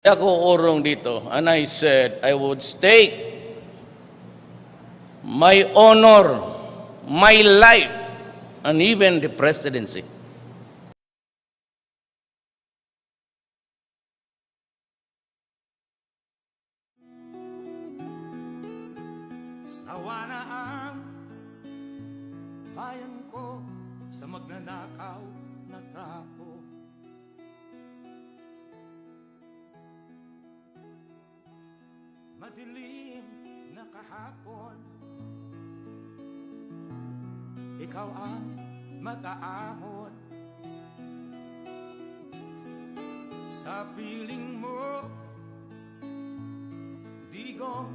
Ako urong dito, and I said I would stake my honor, my life, and even the presidency. Sawa na ang bayan ko sa magnanakaw na tao. Madilim na kahapon, ikaw ang mag-aahon. Sa piling mo, di ko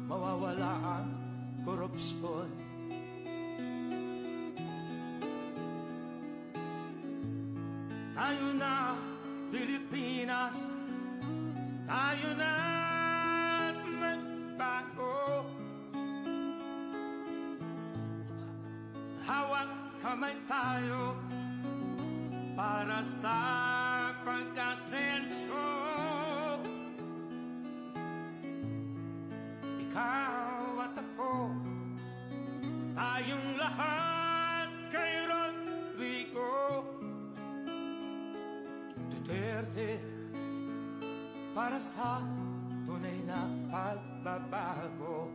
mawawala ang korupsyon. Tayo na, Pilipinas, tayo na magbago. Hawak kamay tayo para sa pagkasenso. Ikaw at ako, tayong lahat kay Rodrigo Duterte, para sa tunay na pagbabago.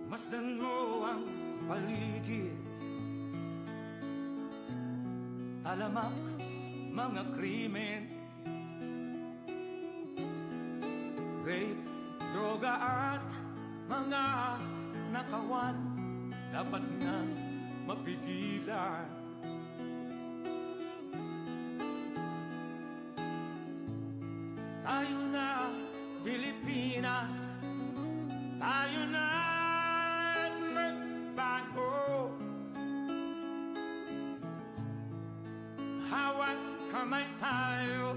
Masdan mo ang paligid, alamak mga krimen, rape, droga at mga nakawan, dapat nga mapigilan. Tayo na, Pilipinas, tayo na magbago. Hawak kamay tayo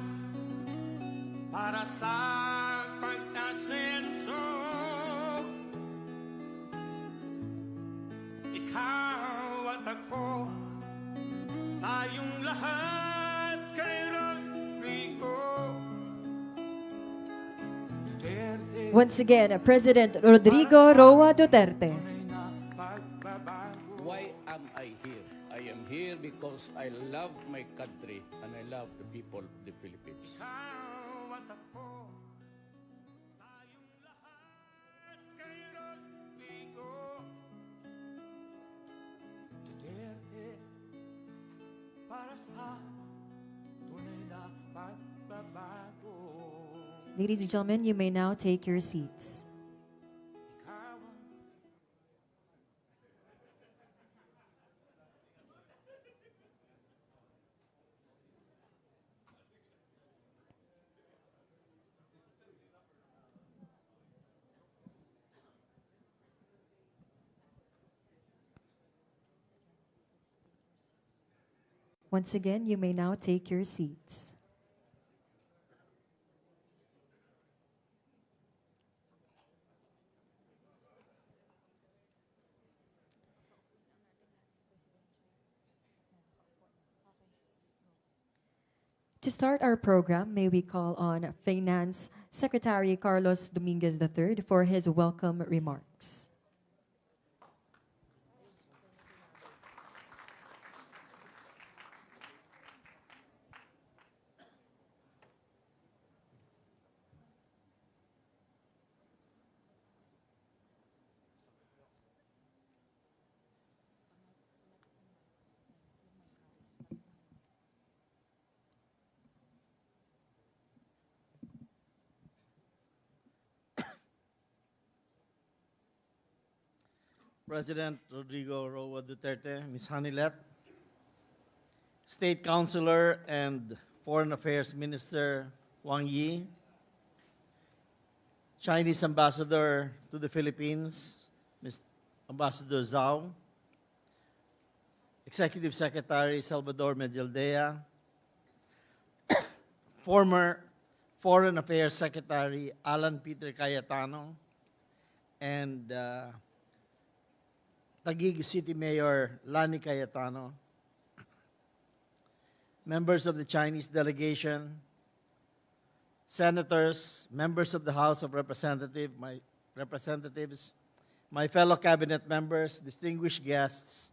para sa pagkasenso. Ikaw at ako, tayong lahat kay Rodrigo Duterte. Once again, President Rodrigo Roa Duterte. Why am I here? I am here because I love my country and I love the people of the Philippines. Ikaw at ako, tayong lahat kay Rodrigo Duterte, para sa tunay na pagbabago. Ladies and gentlemen, you may now take your seats. Ikaw ang Once again, you may now take your seats. To start our program, may we call on Finance Secretary Carlos Dominguez III for his welcome remarks. President Rodrigo Roa Duterte, Ms. Hanilet, State Councilor and Foreign Affairs Minister Wang Yi, Chinese Ambassador to the Philippines, Mr. Ambassador Zhao, Executive Secretary Salvador Medialdea, former Foreign Affairs Secretary Alan Peter Cayetano, and Taguig City Mayor Lani Cayetano, members of the Chinese delegation, senators, members of the House of Representatives, my fellow cabinet members, distinguished guests,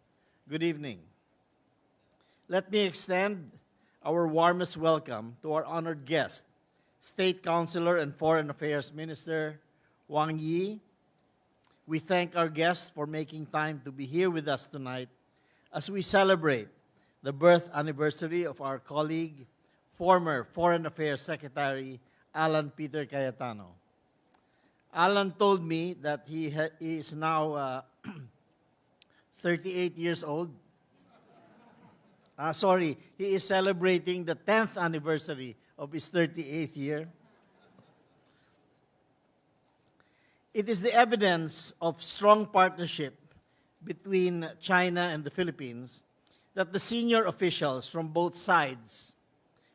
good evening. Let me extend our warmest welcome to our honored guest, State Councilor and Foreign Affairs Minister Wang Yi. We thank our guests for making time to be here with us tonight as we celebrate the birth anniversary of our colleague, former Foreign Affairs Secretary Alan Peter Cayetano. Alan told me that he is now 38 years old. He is celebrating the 10th anniversary of his 38th year. It is the evidence of strong partnership between China and the Philippines that the senior officials from both sides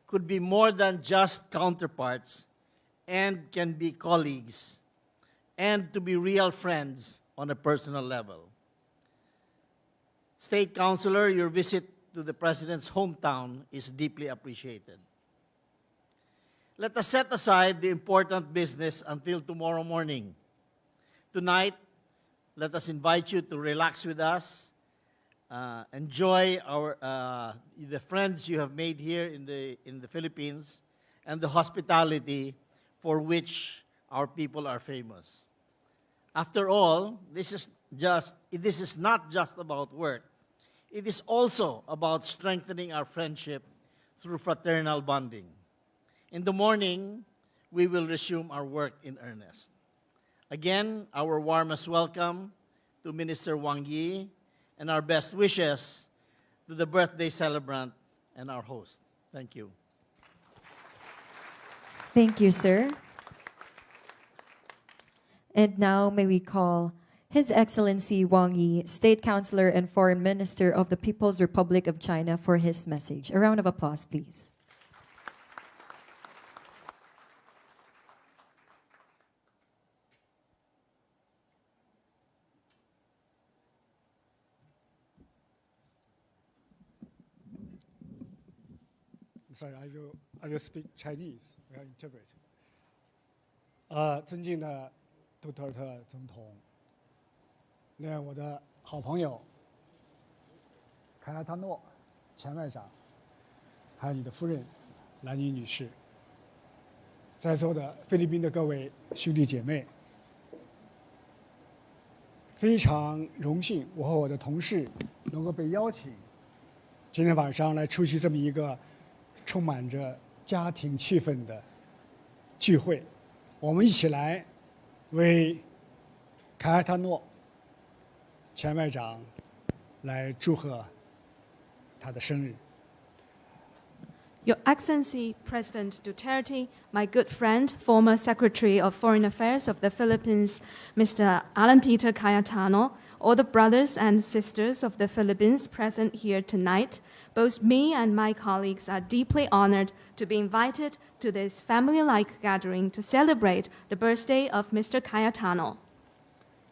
could be more than just counterparts and can be colleagues and to be real friends on a personal level. State Councilor, your visit to the President's hometown is deeply appreciated. Let us set aside the important business until tomorrow morning. Tonight, let us invite you to relax with us, enjoy the friends you have made here in the Philippines, and the hospitality for which our people are famous. After all, this is not just about work. It is also about strengthening our friendship through fraternal bonding. In the morning, we will resume our work in earnest. Again, our warmest welcome to Minister Wang Yi and our best wishes to the birthday celebrant and our host. Thank you. Thank you, sir. And now may we call His Excellency Wang Yi, State Councilor and Foreign Minister of the People's Republic of China, for his message. A round of applause, please. Sorry, I will speak Chinese. I will interpret. 尊敬的杜特尔特总统，另外我的好朋友凯亚塔诺前外长，还有你的夫人兰妮女士，在座的菲律宾的各位兄弟姐妹，非常荣幸我和我的同事能够被邀请今天晚上来出席这么一个充满着家庭气氛的聚会，我们一起来为凯亚塔诺前外长来祝贺他的生日。 Your Excellency President Duterte, my good friend, former Secretary of Foreign Affairs of the Philippines, Mr. Alan Peter Cayetano, all the brothers and sisters of the Philippines present here tonight, both me and my colleagues are deeply honored to be invited to this family-like gathering to celebrate the birthday of Mr. Cayetano.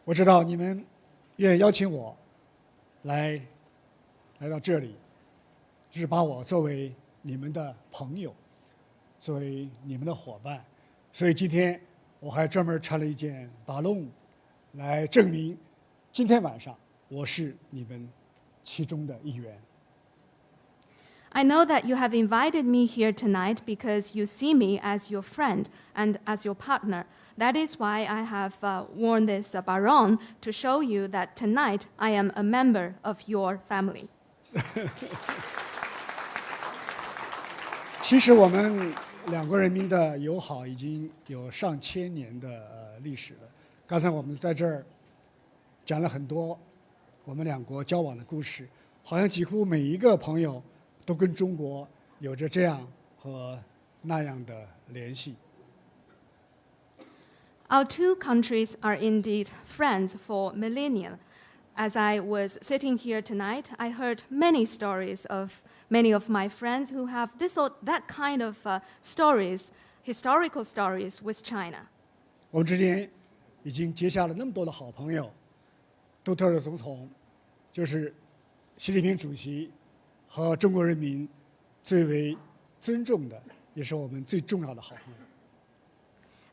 我知道你们愿意邀请我来到这里，就是把我作为你们的朋友，作为你们的伙伴，所以今天我还专门穿了一件巴龙，来证明今天晚上我是你们其中的一员。 I know that you have invited me here tonight because you see me as your friend and as your partner. That is why I have worn this baron to show you that tonight I am a member of your family. 其实我们两国人民的友好已经有上千年的历史了。刚才我们在这儿讲了很多我们两国交往的故事，好像几乎每一个朋友都跟中国有着这样和那样的联系。 Our two countries are indeed friends for millennia. As I was sitting here tonight, I heard many stories of many of my friends who have this or that kind of stories, historical stories with China. 我们之间已经结下了那么多的好朋友。杜特尔总统就是习近平主席和中国人民最为尊重的，也是我们最重要的好朋友。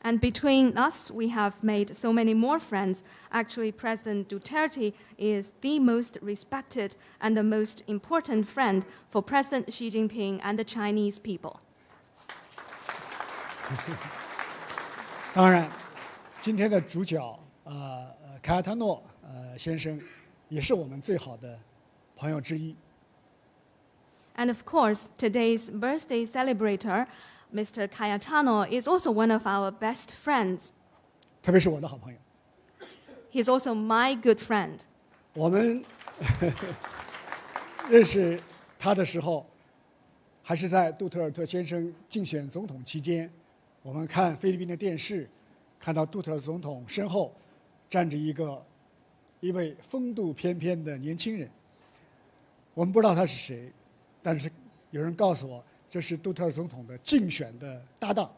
And between us, we have made so many more friends. Actually, President Duterte is the most respected and the most important friend for President Xi Jinping and the Chinese people. 当然，今天的主角凯亚塔诺先生也是我们最好的朋友之一。And of course, today's birthday celebrator, Mr. Cayetano, is also one of our best friends. 特别是我的好朋友。He's also my good friend. 我们认识他的时候，还是在杜特尔特先生竞选总统期间，我们看菲律宾的电视，看到杜特尔特总统身后站着一位风度翩翩的年轻人。我们不知道他是谁，但是有人告诉我，这是杜特尔特总统的竞选的搭档。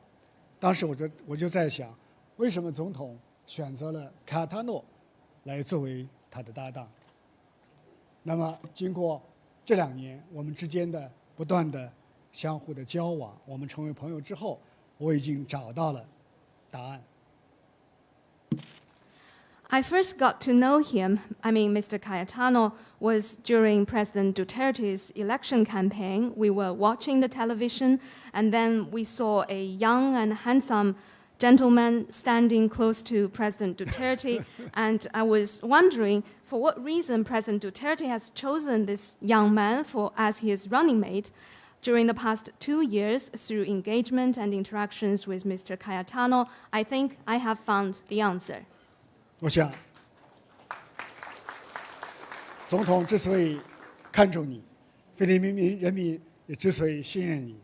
当时我就在想，为什么总统选择了卡亚塔诺来作为他的搭档？那么经过这2年我们之间的不断的相互的交往，我们成为朋友之后，我已经找到了答案。I first got to know him, Mr. Cayetano, was during President Duterte's election campaign. We were watching the television, and then we saw a young and handsome gentleman standing close to President Duterte, and I was wondering for what reason President Duterte has chosen this young man as his running mate. During the past 2 years, through engagement and interactions with Mr. Cayetano, I think I have found the answer. 我想，总统之所以看重你，菲律宾人民也之所以信任你，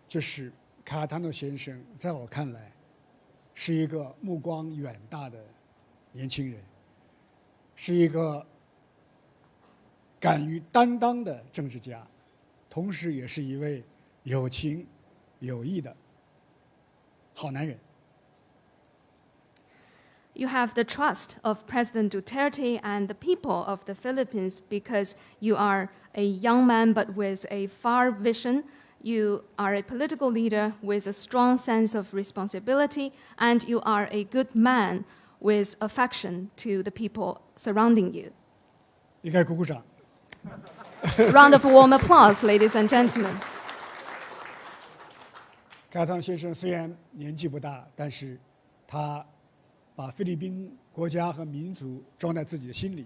就是卡亚塔诺先生在我看来是一个目光远大的年轻人，是一个敢于担当的政治家，同时也是一位有情有义的好男人。You have the trust of President Duterte and the people of the Philippines because you are a young man but with a far vision. You are a political leader with a strong sense of responsibility, and you are a good man with affection to the people surrounding you. 应该鼓鼓掌。Round of warm applause, ladies and gentlemen. 卡亚塔诺先生虽然年纪不大，但是他把菲律宾国家和民族装在自己的心里。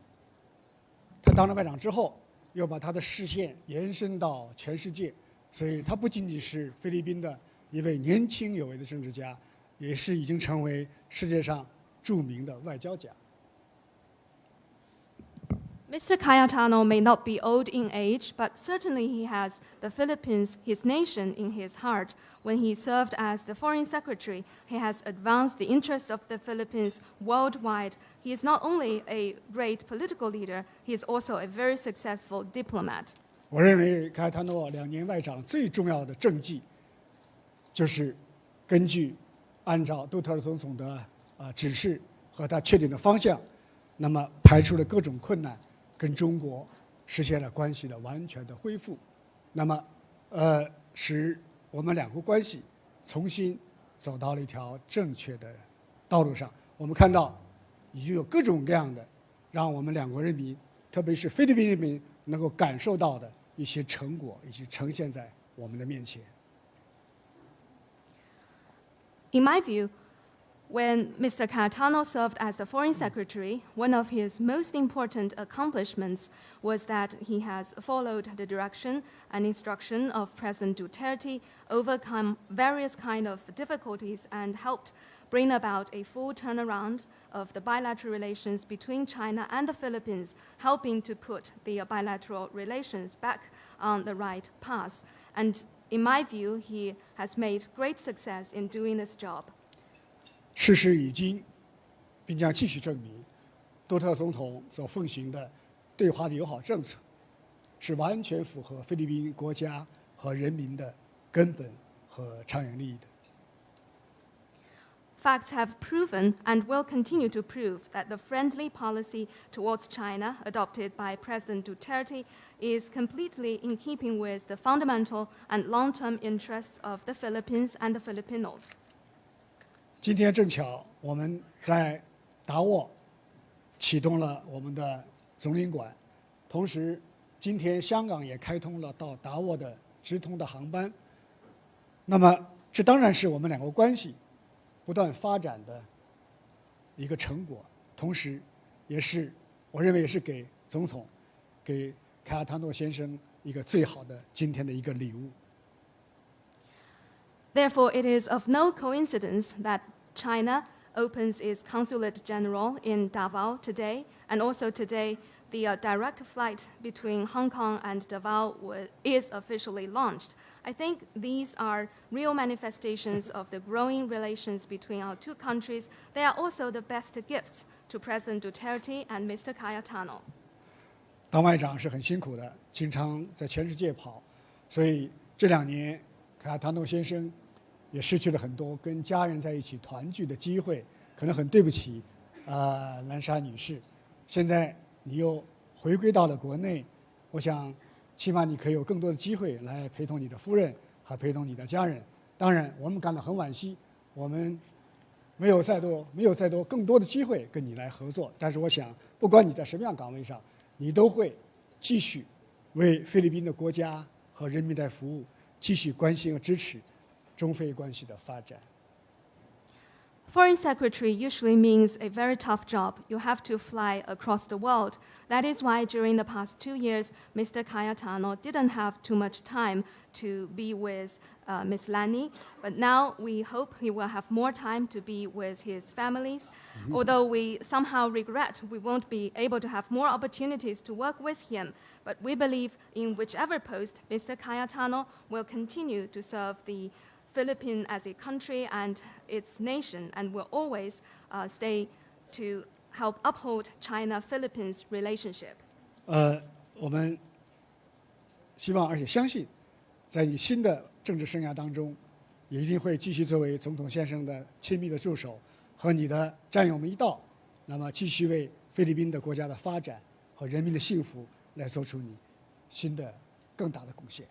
他当了外长之后，又把他的视线延伸到全世界，所以他不仅仅是菲律宾的一位年轻有为的政治家，也是已经成为世界上著名的外交家。Mr. Cayetano may not be old in age, but certainly he has the Philippines, his nation, in his heart. When he served as the Foreign Secretary, he has advanced the interests of the Philippines worldwide. He is not only a great political leader, he is also a very successful diplomat. 我认为卡亚塔诺2年外长最重要的政绩，就是根据按照杜特尔特总统的指示和他确定的方向，那么排除了各种困难，跟中国实现了关系的完全的恢复，那么使我们两国关系重新走到了一条正确的道路上。我们看到已经有各种各样的让我们两国人民，特别是菲律宾人民能够感受到的一些成果，已经呈现在我们的面前。In my view, when Mr. Cayetano served as the Foreign Secretary, one of his most important accomplishments was that he has followed the direction and instruction of President Duterte, overcome various kind of difficulties, and helped bring about a full turnaround of the bilateral relations between China and the Philippines, helping to put the bilateral relations back on the right path. And in my view, he has made great success in doing this job. 事实已经，并将继续证明，杜特尔总统所奉行的对华的友好政策，是完全符合菲律宾国家和人民的根本和长远利益的。Facts have proven and will continue to prove that the friendly policy towards China adopted by President Duterte is completely in keeping with the fundamental and long-term interests of the Philippines and the Filipinos. 今天正巧我们在达沃启动了我们的总领馆，同时今天香港也开通了到达沃的直通的航班。那么这当然是我们两国关系不断发展的一个成果，同时也是我认为也是给总统、给凯亚塔诺先生一个最好的今天的一个礼物。Therefore, it is of no coincidence that China opens its consulate general in Davao today, and also today the direct flight between Hong Kong and Davao is officially launched. I think these are real manifestations of the growing relations between our two countries. They are also the best gifts to President Duterte and Mr. Cayetano. 当外长是很辛苦的，经常在全世界跑，所以这2年，凯亚塔诺先生也失去了很多跟家人在一起团聚的机会，可能很对不起，兰莎女士。现在你又回归到了国内，我想，起码你可以有更多的机会来陪同你的夫人和陪同你的家人。当然，我们感到很惋惜，我们没有再多更多的机会跟你来合作。但是我想，不管你在什么样岗位上，你都会继续为菲律宾的国家和人民来服务，继续关心和支持中菲关系的发展。Foreign Secretary usually means a very tough job. You have to fly across the world. That is why during the past 2 years, Mr. Cayetano didn't have too much time to be with Ms. Lani. But now we hope he will have more time to be with his families. Although we somehow regret we won't be able to have more opportunities to work with him. But we believe in whichever post, Mr. Cayetano will continue to serve the Philippines as a country and its nation, and will always stay to help uphold China-Philippines relationship. 我们希望而且相信，在你新的政治生涯当中，也一定会继续作为总统先生的亲密的助手，和你的战友们一道，那么继续为菲律宾的国家的发展和人民的幸福来做出你新的更大的贡献。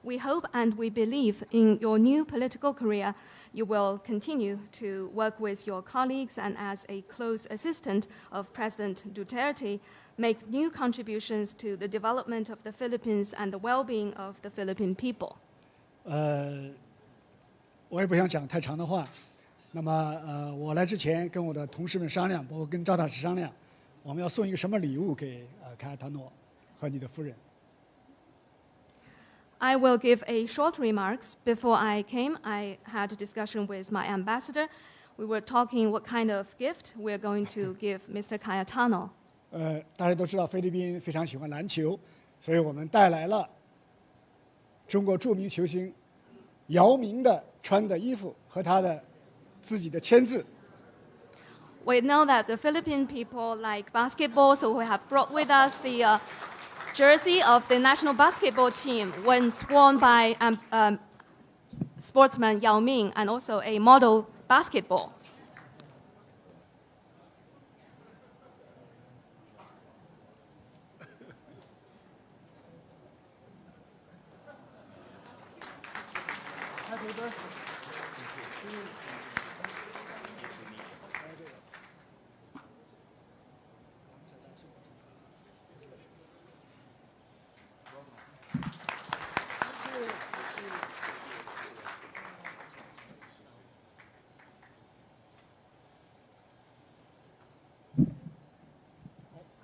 We hope and we believe in your new political career, you will continue to work with your colleagues and as a close assistant of President Duterte, make new contributions to the development of the Philippines and the well-being of the Philippine people. 我也不想讲太长的话。那么我来之前跟我的同事们商量，包括跟赵大使商量，我们要送一个什么礼物给凯亚塔诺和你的夫人。I will give a short remarks. Before I came, I had a discussion with my ambassador. We were talking what kind of gift we're going to give Mr. Cayetano. 大家都知道菲律宾非常喜欢篮球，所以我们带来了中国著名球星姚明的穿的衣服和他的自己的签字。We know that the Philippine people like basketball, so we have brought with us the jersey of the national basketball team once worn by sportsman Yao Ming and also a model basketball. Happy birthday.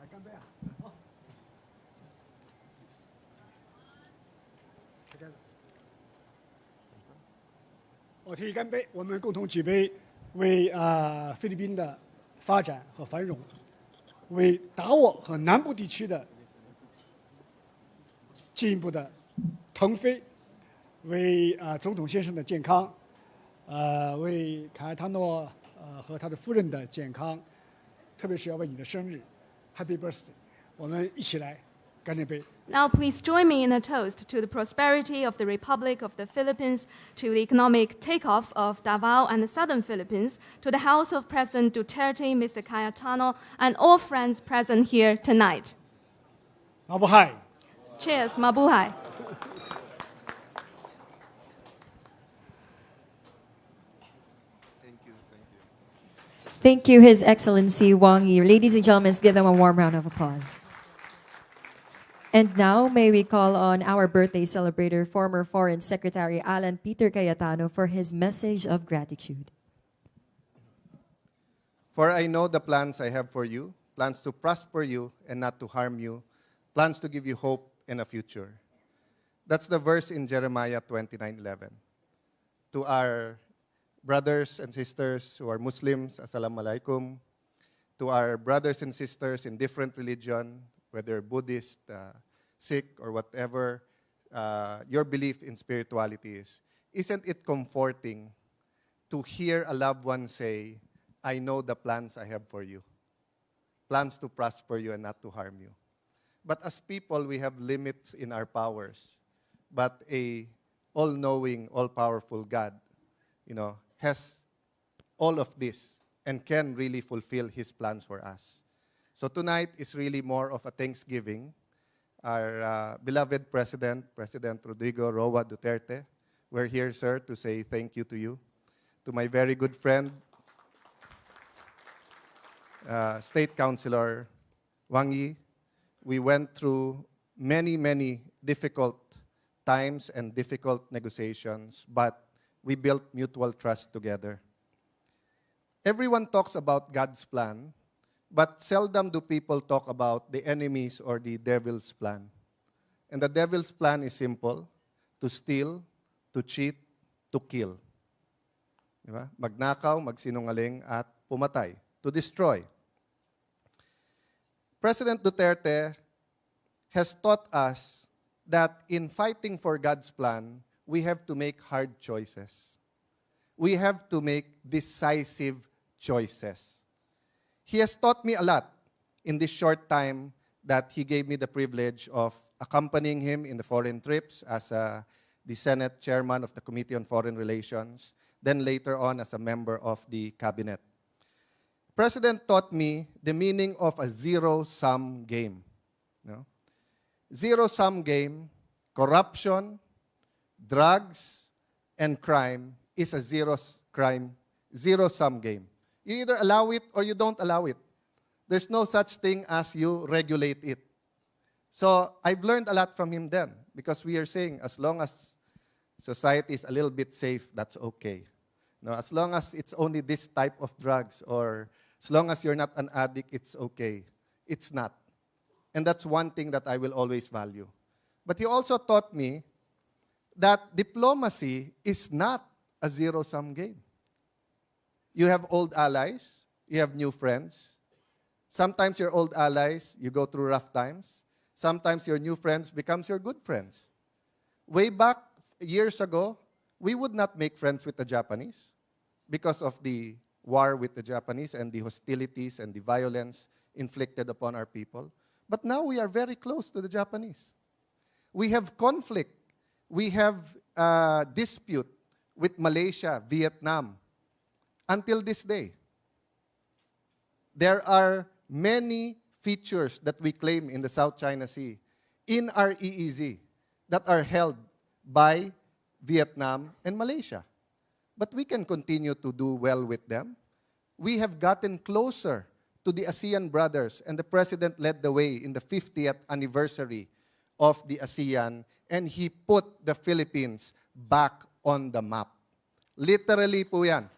干杯啊！好，我提议干杯，我们共同举杯，为菲律宾的发展和繁荣，为达沃和南部地区的进一步的腾飞，为总统先生的健康，为凯亚塔诺和他的夫人的健康，特别是要为你的生日 ，Happy Birthday！ 我们一起来干杯！ Now, please join me in a toast to the prosperity of the Republic of the Philippines, to the economic takeoff of Davao and the southern Philippines, to the House of President Duterte, Mr. Cayetano, and all friends present here tonight. 马布嗨！ Cheers, mabuhay. Thank you, His Excellency Wang Yi. Ladies and gentlemen, let's give them a warm round of applause. And now, may we call on our birthday celebrator, former Foreign Secretary Alan Peter Cayetano, for his message of gratitude. For I know the plans I have for you, plans to prosper you and not to harm you, plans to give you hope and a future. That's the verse in Jeremiah 29:11. To our brothers and sisters who are Muslims, Assalamu alaikum. To our brothers and sisters in different religion, whether Buddhist, Sikh, or whatever your belief in spirituality is, isn't it comforting to hear a loved one say, I know the plans I have for you, plans to prosper you and not to harm you. But as people, we have limits in our powers. But a all-knowing, all-powerful God, has all of this and can really fulfill His plans for us. So tonight is really more of a thanksgiving. Our beloved President Rodrigo Roa Duterte, we're here, sir, to say thank you to you. To my very good friend, State Councilor Wang Yi, we went through many, many difficult times and difficult negotiations, but we built mutual trust together. Everyone talks about God's plan, but seldom do people talk about the enemy's or the devil's plan. And the devil's plan is simple: to steal, to cheat, to kill. Diba? Magnakaw, magsinungaling, at pumatay. To destroy. President Duterte has taught us that in fighting for God's plan, we have to make hard choices. We have to make decisive choices. He has taught me a lot in this short time that he gave me the privilege of accompanying him in the foreign trips as the Senate chairman of the Committee on Foreign Relations, then later on as a member of the cabinet. President taught me the meaning of a zero-sum game. Zero-sum game, corruption, drugs, and crime is a zero-sum game. You either allow it or you don't allow it. There's no such thing as you regulate it. So I've learned a lot from him then, because we are saying as long as society is a little bit safe, that's okay. As long as it's only this type of drugs, or as long as you're not an addict, it's okay. It's not. And that's one thing that I will always value. But he also taught me that diplomacy is not a zero-sum game. You have old allies, you have new friends. Sometimes your old allies, you go through rough times. Sometimes your new friends becomes your good friends. Way back years ago, we would not make friends with the Japanese because of the war with the Japanese and the hostilities and the violence inflicted upon our people. But now we are very close to the Japanese. We have conflict. We have dispute with Malaysia, Vietnam, until this day. There are many features that we claim in the South China Sea, in our EEZ, that are held by Vietnam and Malaysia. But we can continue to do well with them. We have gotten closer to the ASEAN brothers, and the President led the way in the 50th anniversary of the ASEAN, and he put the Philippines back on the map. Literally po yan.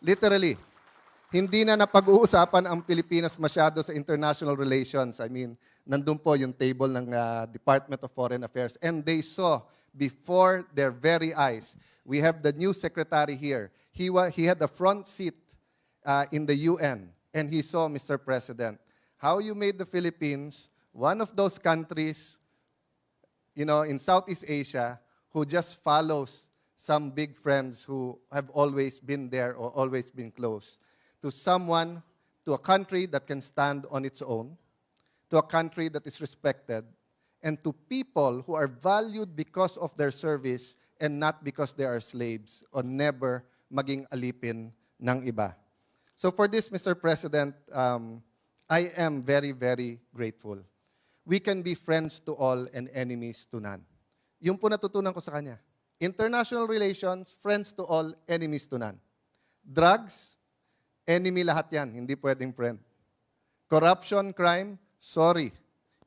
Literally. Hindi na napag-uusapan ang Pilipinas masyado sa international relations. I mean, nandun po yung table ng Department of Foreign Affairs. And they saw before their very eyes. We have the new secretary here. He had a front seat in the UN. And he saw, Mr. President, how you made the Philippines one of those countries, in Southeast Asia who just follows some big friends who have always been there or always been close. To a country that can stand on its own, to a country that is respected, and to people who are valued because of their service and not because they are slaves o never maging alipin ng iba. So for this, Mr. President, I am very, very grateful. We can be friends to all and enemies to none. Yung po natutunan ko sa kanya. International relations, friends to all, enemies to none. Drugs, enemy lahat yan, hindi pwedeng friend. Corruption, crime, sorry.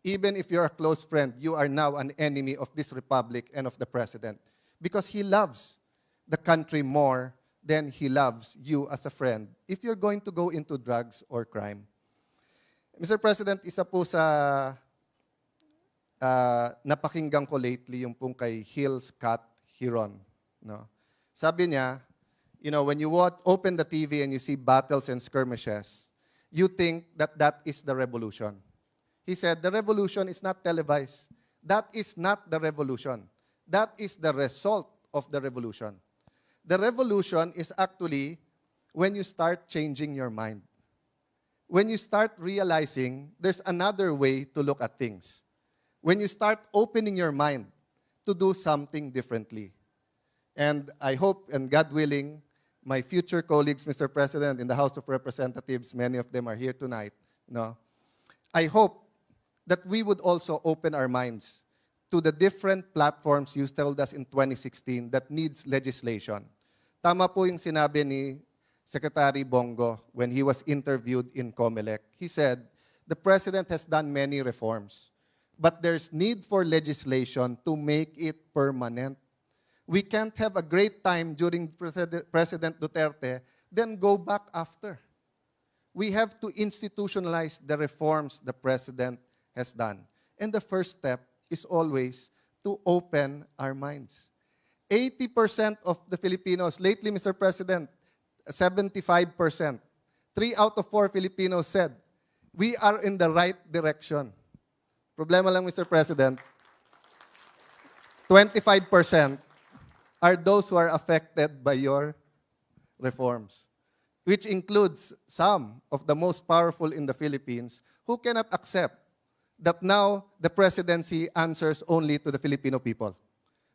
Even if you're a close friend, you are now an enemy of this republic and of the president. Because he loves the country more than he loves you as a friend if you're going to go into drugs or crime. Mr. President, isa po sa napakinggan ko lately yung pong kay Hill's Cat Hiron. No? Sabi niya, you know, when you open the TV and you see battles and skirmishes, you think that that is the revolution. He said, the revolution is not televised. That is not the revolution. That is the result of the revolution. The revolution is actually when you start changing your mind. When you start realizing there's another way to look at things. When you start opening your mind to do something differently. And I hope, and God willing, my future colleagues, Mr. President, in the House of Representatives, many of them are here tonight, no? I hope that we would also open our minds to the different platforms you told us in 2016 that needs legislation. Tama po yung sinabi ni Secretary Bongo when he was interviewed in COMELEC. He said, the President has done many reforms, but there's need for legislation to make it permanent. We can't have a great time during President Duterte, then go back after. We have to institutionalize the reforms the President has done. And the first step is always to open our minds. 80% of the Filipinos, lately, Mr. President, 75%, 3 out of 4 Filipinos said, we are in the right direction. Problema lang, Mr. President, 25% are those who are affected by your reforms, which includes some of the most powerful in the Philippines who cannot accept that now the presidency answers only to the Filipino people.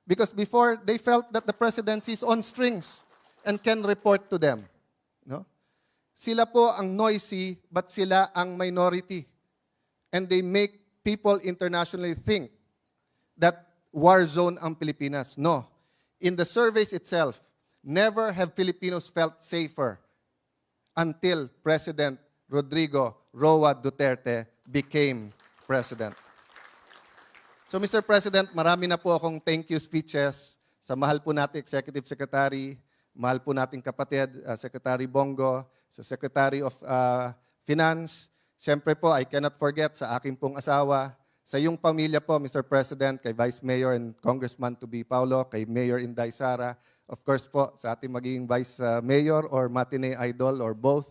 Because before, they felt that the presidency is on strings and can report to them. No? Sila po ang noisy, but sila ang minority. And they make people internationally think that war zone ang Pilipinas. No. In the surveys itself, never have Filipinos felt safer until President Rodrigo Roa Duterte became President. So, Mr. President, marami na po akong thank you speeches sa mahal po nating Executive Secretary, mahal po nating kapatid, Secretary Bongo, sa Secretary of Finance. Siyempre po, I cannot forget sa aking pong asawa, sa iyong pamilya po, Mr. President, kay Vice Mayor and Congressman-to-be Polo, kay Mayor Inday Sara, of course po, sa ating magiging Vice Mayor or matinee idol or both,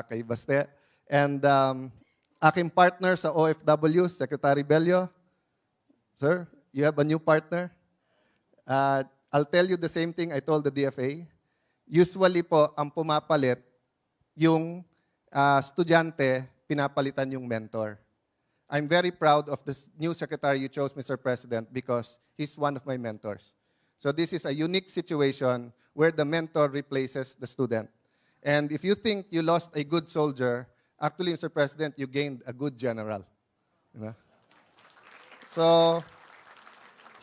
kay Baste. And aking partner sa OFW, Secretary Bello. Sir, you have a new partner? I'll tell you the same thing I told the DFA. Usually po, ang pumapalit, yung estudyante, pinapalitan yung mentor. I'm very proud of this new secretary you chose, Mr. President, because he's one of my mentors. So this is a unique situation where the mentor replaces the student. And if you think you lost a good soldier, actually, Mr. President, you gained a good general. Diba? So,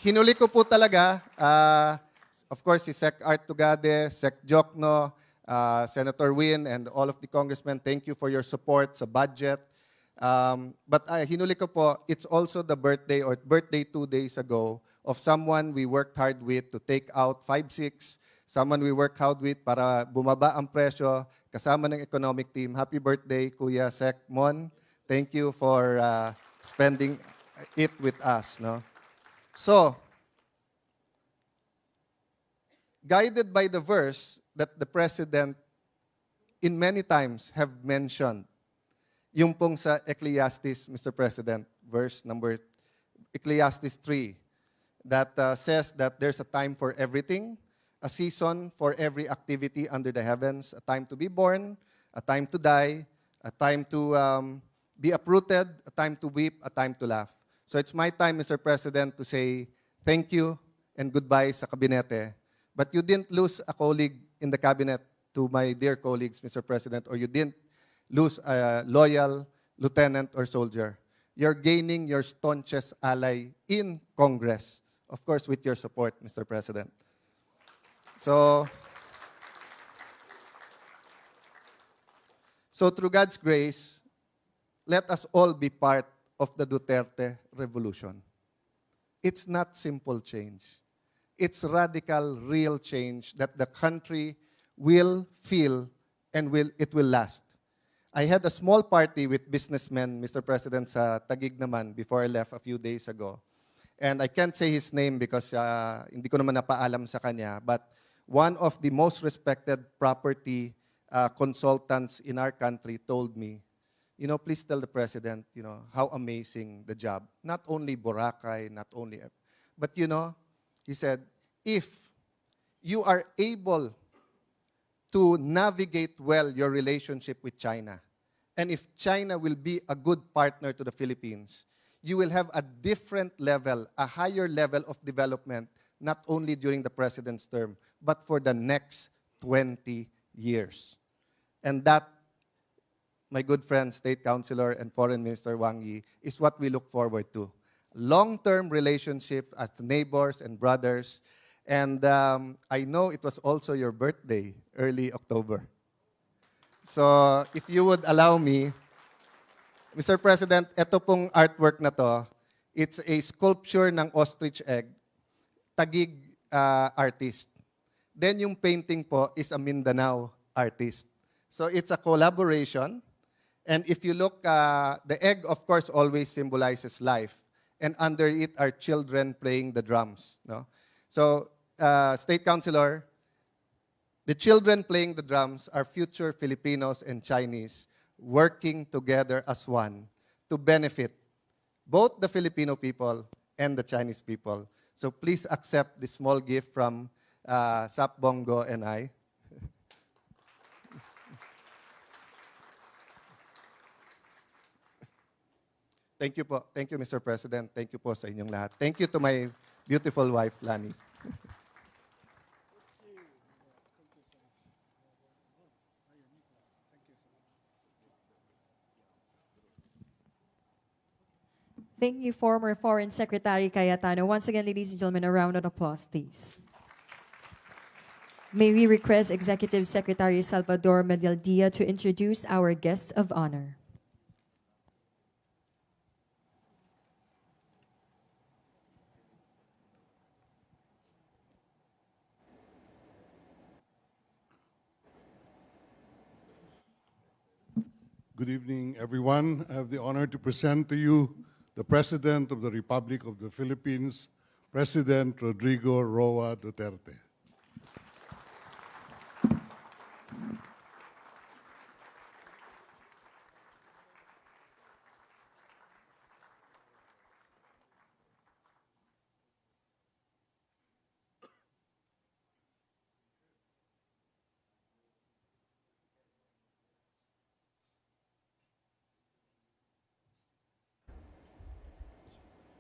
hinuli ko po talaga, of course, si Sec. Art Tugade, Sec. Jokno, Senator Win, and all of the congressmen, thank you for your support sa budget. But hinuli ko po, it's also the birthday 2 days ago of someone we worked hard with to take out 5-6, someone we worked hard with para bumaba ang presyo, kasama ng economic team. Happy birthday, Kuya Sec. Mon. Thank you for spending it with us. No? So, guided by the verse that the President in many times have mentioned, yung pong sa Ecclesiastes, Mr. President, verse number Ecclesiastes 3, that says that there's a time for everything, a season for every activity under the heavens, a time to be born, a time to die, a time to be uprooted, a time to weep, a time to laugh. So it's my time, Mr. President, to say thank you and goodbye sa kabinete. But you didn't lose a colleague in the cabinet to my dear colleagues, Mr. President, or you didn't lose a loyal lieutenant or soldier. You're gaining your staunchest ally in Congress, of course, with your support, Mr. President. So through God's grace, let us all be part of the Duterte revolution. It's not simple change. It's radical, real change that the country will feel and it will last. I had a small party with businessmen, Mr. President, sa Taguig naman before I left a few days ago. And I can't say his name because hindi ko naman napaalam sa kanya, but one of the most respected property consultants in our country told me, please tell the President, how amazing the job. Not only Boracay, not only, but he said, if you are able to navigate well your relationship with China, and if China will be a good partner to the Philippines, you will have a different level, a higher level of development, not only during the President's term, but for the next 20 years. And that, my good friend, State Councilor and Foreign Minister Wang Yi, is what we look forward to. Long-term relationship as neighbors and brothers. And I know it was also your birthday, early October. So if you would allow me, Mr. President, ito pong artwork na to, it's a sculpture ng ostrich egg, Taguig artist. Then yung painting po is a Mindanao artist. So it's a collaboration. And if you look, the egg, of course, always symbolizes life. And under it are children playing the drums. No? So, State Councilor, the children playing the drums are future Filipinos and Chinese working together as one to benefit both the Filipino people and the Chinese people. So please accept this small gift from Sap Bongo and I. Thank you po. Thank you, Mr. President. Thank you po sa inyong lahat. Thank you to my beautiful wife, Lani. Thank you, former Foreign Secretary Cayetano. Once again, ladies and gentlemen, a round of applause, please. May we request Executive Secretary Salvador Medialdia to introduce our guest of honor. Good evening, everyone. I have the honor to present to you the President of the Republic of the Philippines, President Rodrigo Roa Duterte.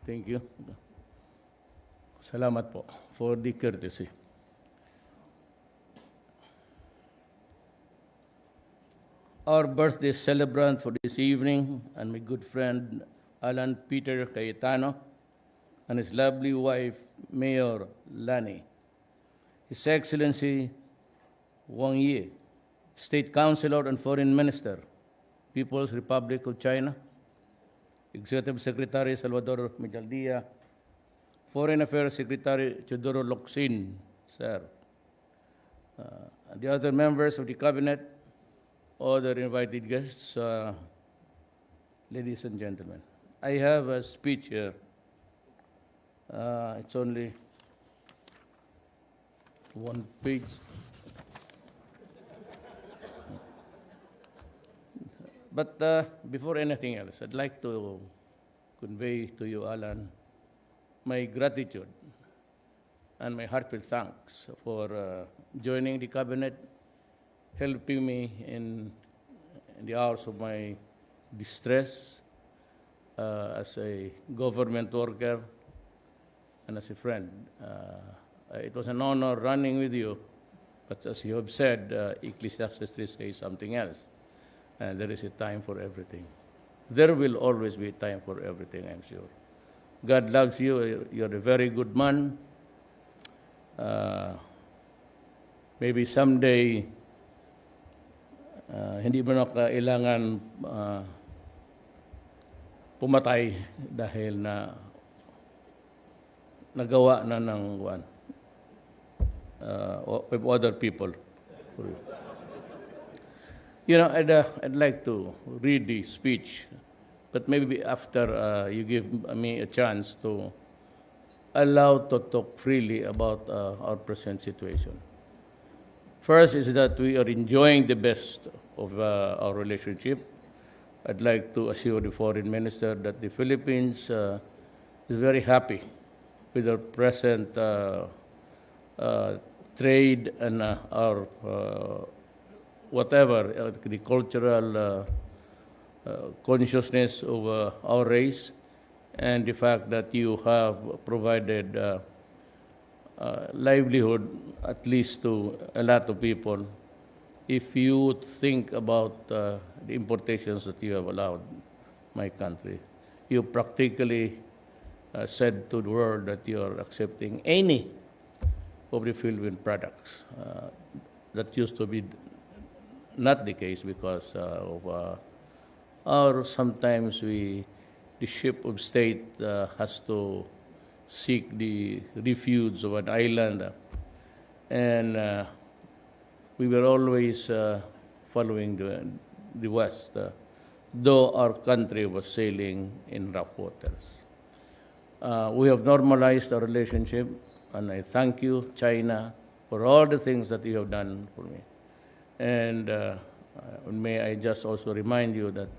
Thank you. Salamat po for the courtesy. Our birthday celebrant for this evening and my good friend Alan Peter Cayetano and his lovely wife Mayor Lani. His Excellency Wang Yi, State Councilor and Foreign Minister, People's Republic of China, Executive Secretary Salvador Medialdia, Foreign Affairs Secretary Teodoro Locsin, sir, and the other members of the Cabinet, other invited guests, ladies and gentlemen. I have a speech here. It's only one page. But before anything else, I'd like to convey to you, Alan, my gratitude and my heartfelt thanks for joining the Cabinet, helping me in the hours of my distress, as a government worker and as a friend. It was an honor running with you, but as you have said, Ecclesiastes 3 says something else, and there is a time for everything. There will always be time for everything, I'm sure. God loves you. You're a very good man. Maybe someday, hindi mo na kailangan pumatay dahil na nagawa na ng with other people. You know, I'd like to read the speech, but maybe after you give me a chance to allow to talk freely about our present situation. First is that we are enjoying the best of our relationship. I'd like to assure the foreign minister that the Philippines is very happy with our present trade and our whatever, the cultural consciousness of our race, and the fact that you have provided livelihood, at least to a lot of people, if you think about the importations that you have allowed my country. You practically said to the world that you are accepting any of the Philippine products. That used to be not the case because of sometimes the ship of state has to seek the refuge of an island, and we were always following the West, though our country was sailing in rough waters. We have normalized our relationship, and I thank you, China, for all the things that you have done for me. And may I just also remind you that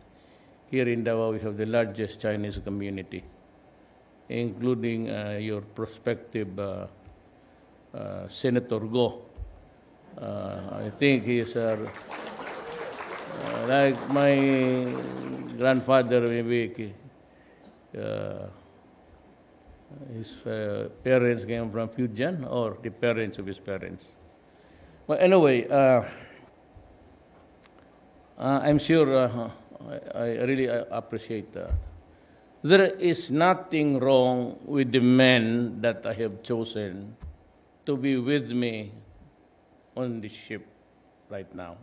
here in Davao we have the largest Chinese community, including your prospective Senator Go. I think he's like my grandfather, maybe his parents came from Fujian, or the parents of his parents. Well, anyway, I'm sure I really appreciate that. There is nothing wrong with the men that I have chosen to be with me on the ship right now.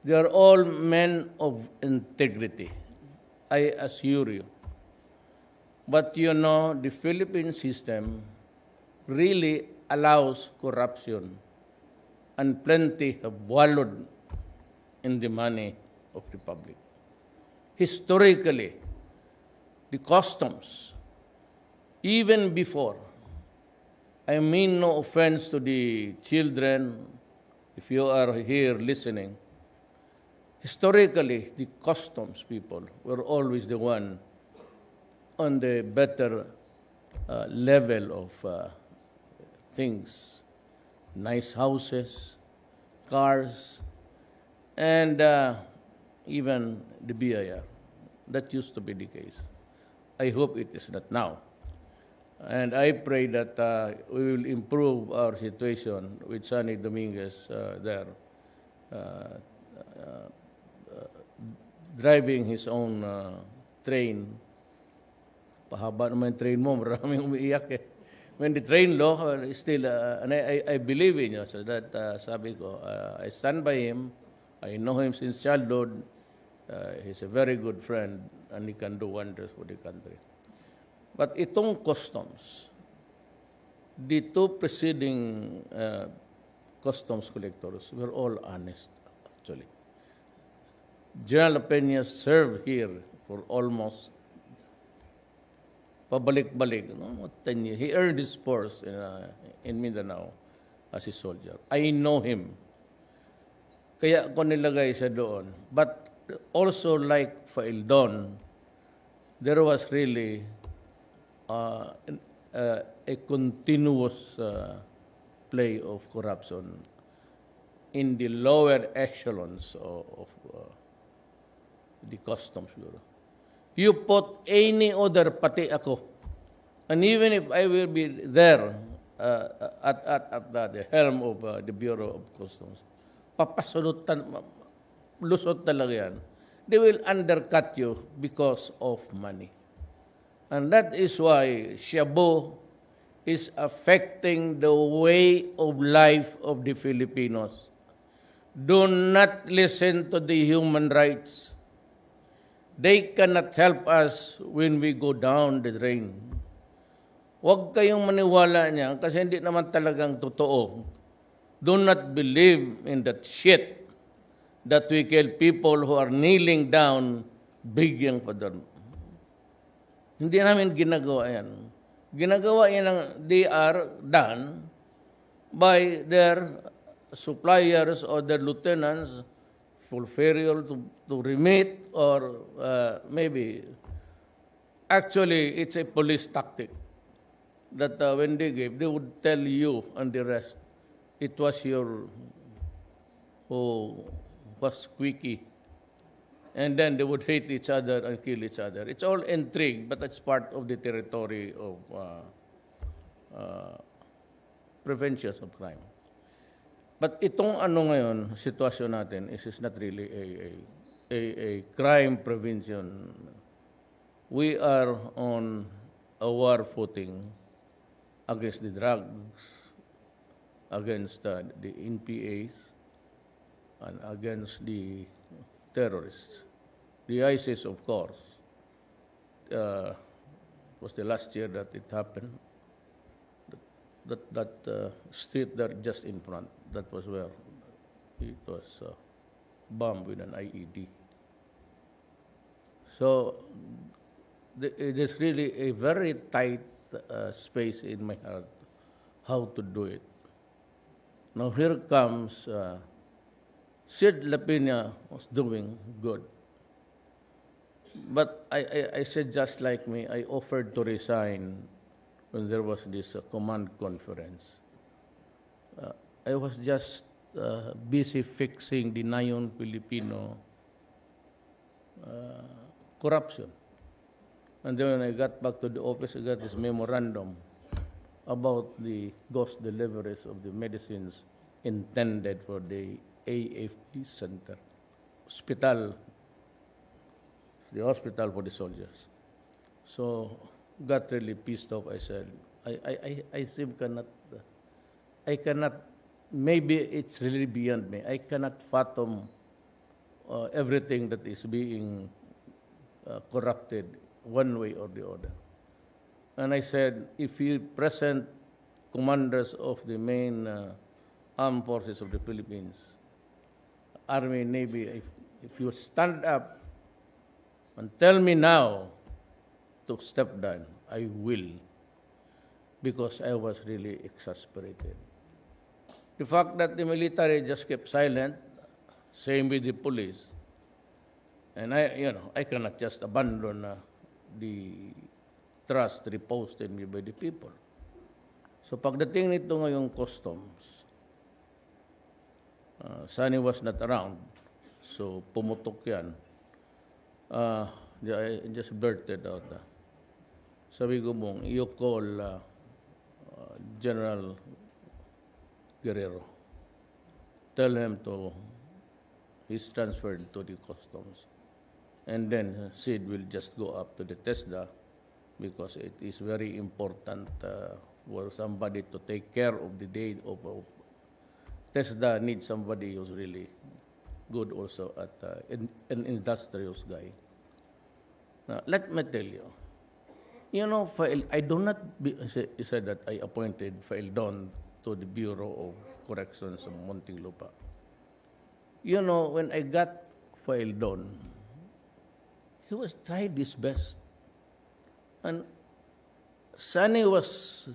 They are all men of integrity, I assure you. But you know, the Philippine system really allows corruption, and plenty have wallowed in the money of the public. Historically, the customs, even before, I mean no offense to the children, if you are here listening, historically, the customs people were always the one on the better level of things, nice houses, cars, and even the BIR. That used to be the case. I hope it is not now. And I pray that we will improve our situation with Sonny Dominguez there, driving his own train. Pahaba naman train mo, maraming umiiyak eh. When the train law is still, and I believe in you, so that sabi ko, I stand by him. I know him since childhood. He's a very good friend, and he can do wonders for the country. But itong customs, the two preceding customs collectors were all honest, actually. General Peña served here for almost pabalik-balik, 10 years. He earned his spurs in Mindanao as a soldier. I know him. Kaya ko nilagay siya doon. But also like Faildon, there was really a continuous play of corruption in the lower echelons of the customs bureau. You put any other, pati ako. And even if I will be there at the helm of the Bureau of Customs, papasulutan, lusot talaga yan. They will undercut you because of money. And that is why Shabu is affecting the way of life of the Filipinos. Do not listen to the human rights. They cannot help us when we go down the drain. Huwag kayong maniwala niya kasi hindi naman talagang totoo. Do not believe in that shit that we kill people who are kneeling down begging for them. Hindi namin ginagawa yan. Ginagawa yan ng they are done by their suppliers or their lieutenants for failure to remit or maybe actually it's a police tactic that when they gave, they would tell you and the rest, it was your who was squeaky. And then they would hate each other and kill each other. It's all intrigue, but it's part of the territory of prevention of crime. But itong ano ngayon, sitwasyon natin is not really a crime prevention. We are on a war footing against the drugs, against the NPAs, and against the terrorists. The ISIS, of course, was the last year that it happened. That street there just in front, that was where it was bombed with an IED. So it is really a very tight space in my heart how to do it. Now here comes Sid Lapina was doing good. But I said just like me, I offered to resign when there was this command conference. I was just busy fixing the Nayon Filipino corruption. And then when I got back to the office, I got this memorandum about the ghost deliveries of the medicines intended for the AFP Center, the hospital for the soldiers. So, got really pissed off. I said, I still cannot, maybe it's really beyond me. I cannot fathom everything that is being corrupted one way or the other. And I said, if you present commanders of the main armed forces of the Philippines, Army, Navy, if you stand up and tell me now to step down, I will, because I was really exasperated. The fact that the military just kept silent, same with the police, and I cannot just abandon the trust reposed in me by the people. So pagdating nito ngayong customs, Sunny was not around, so pumutok yan. I just blurted out. Sabi ko mong, you call General Guerrero. Tell him he's transferred to the customs. And then Sid will just go up to the TESDA because it is very important for somebody to take care of the day of TESDA needs somebody who's really good also at an industrious guy. Now, let me tell you, I do not, he said that I appointed Faildon to the Bureau of Corrections of Muntinlupa. When I got Faildon, he was tried his best. And Sunny was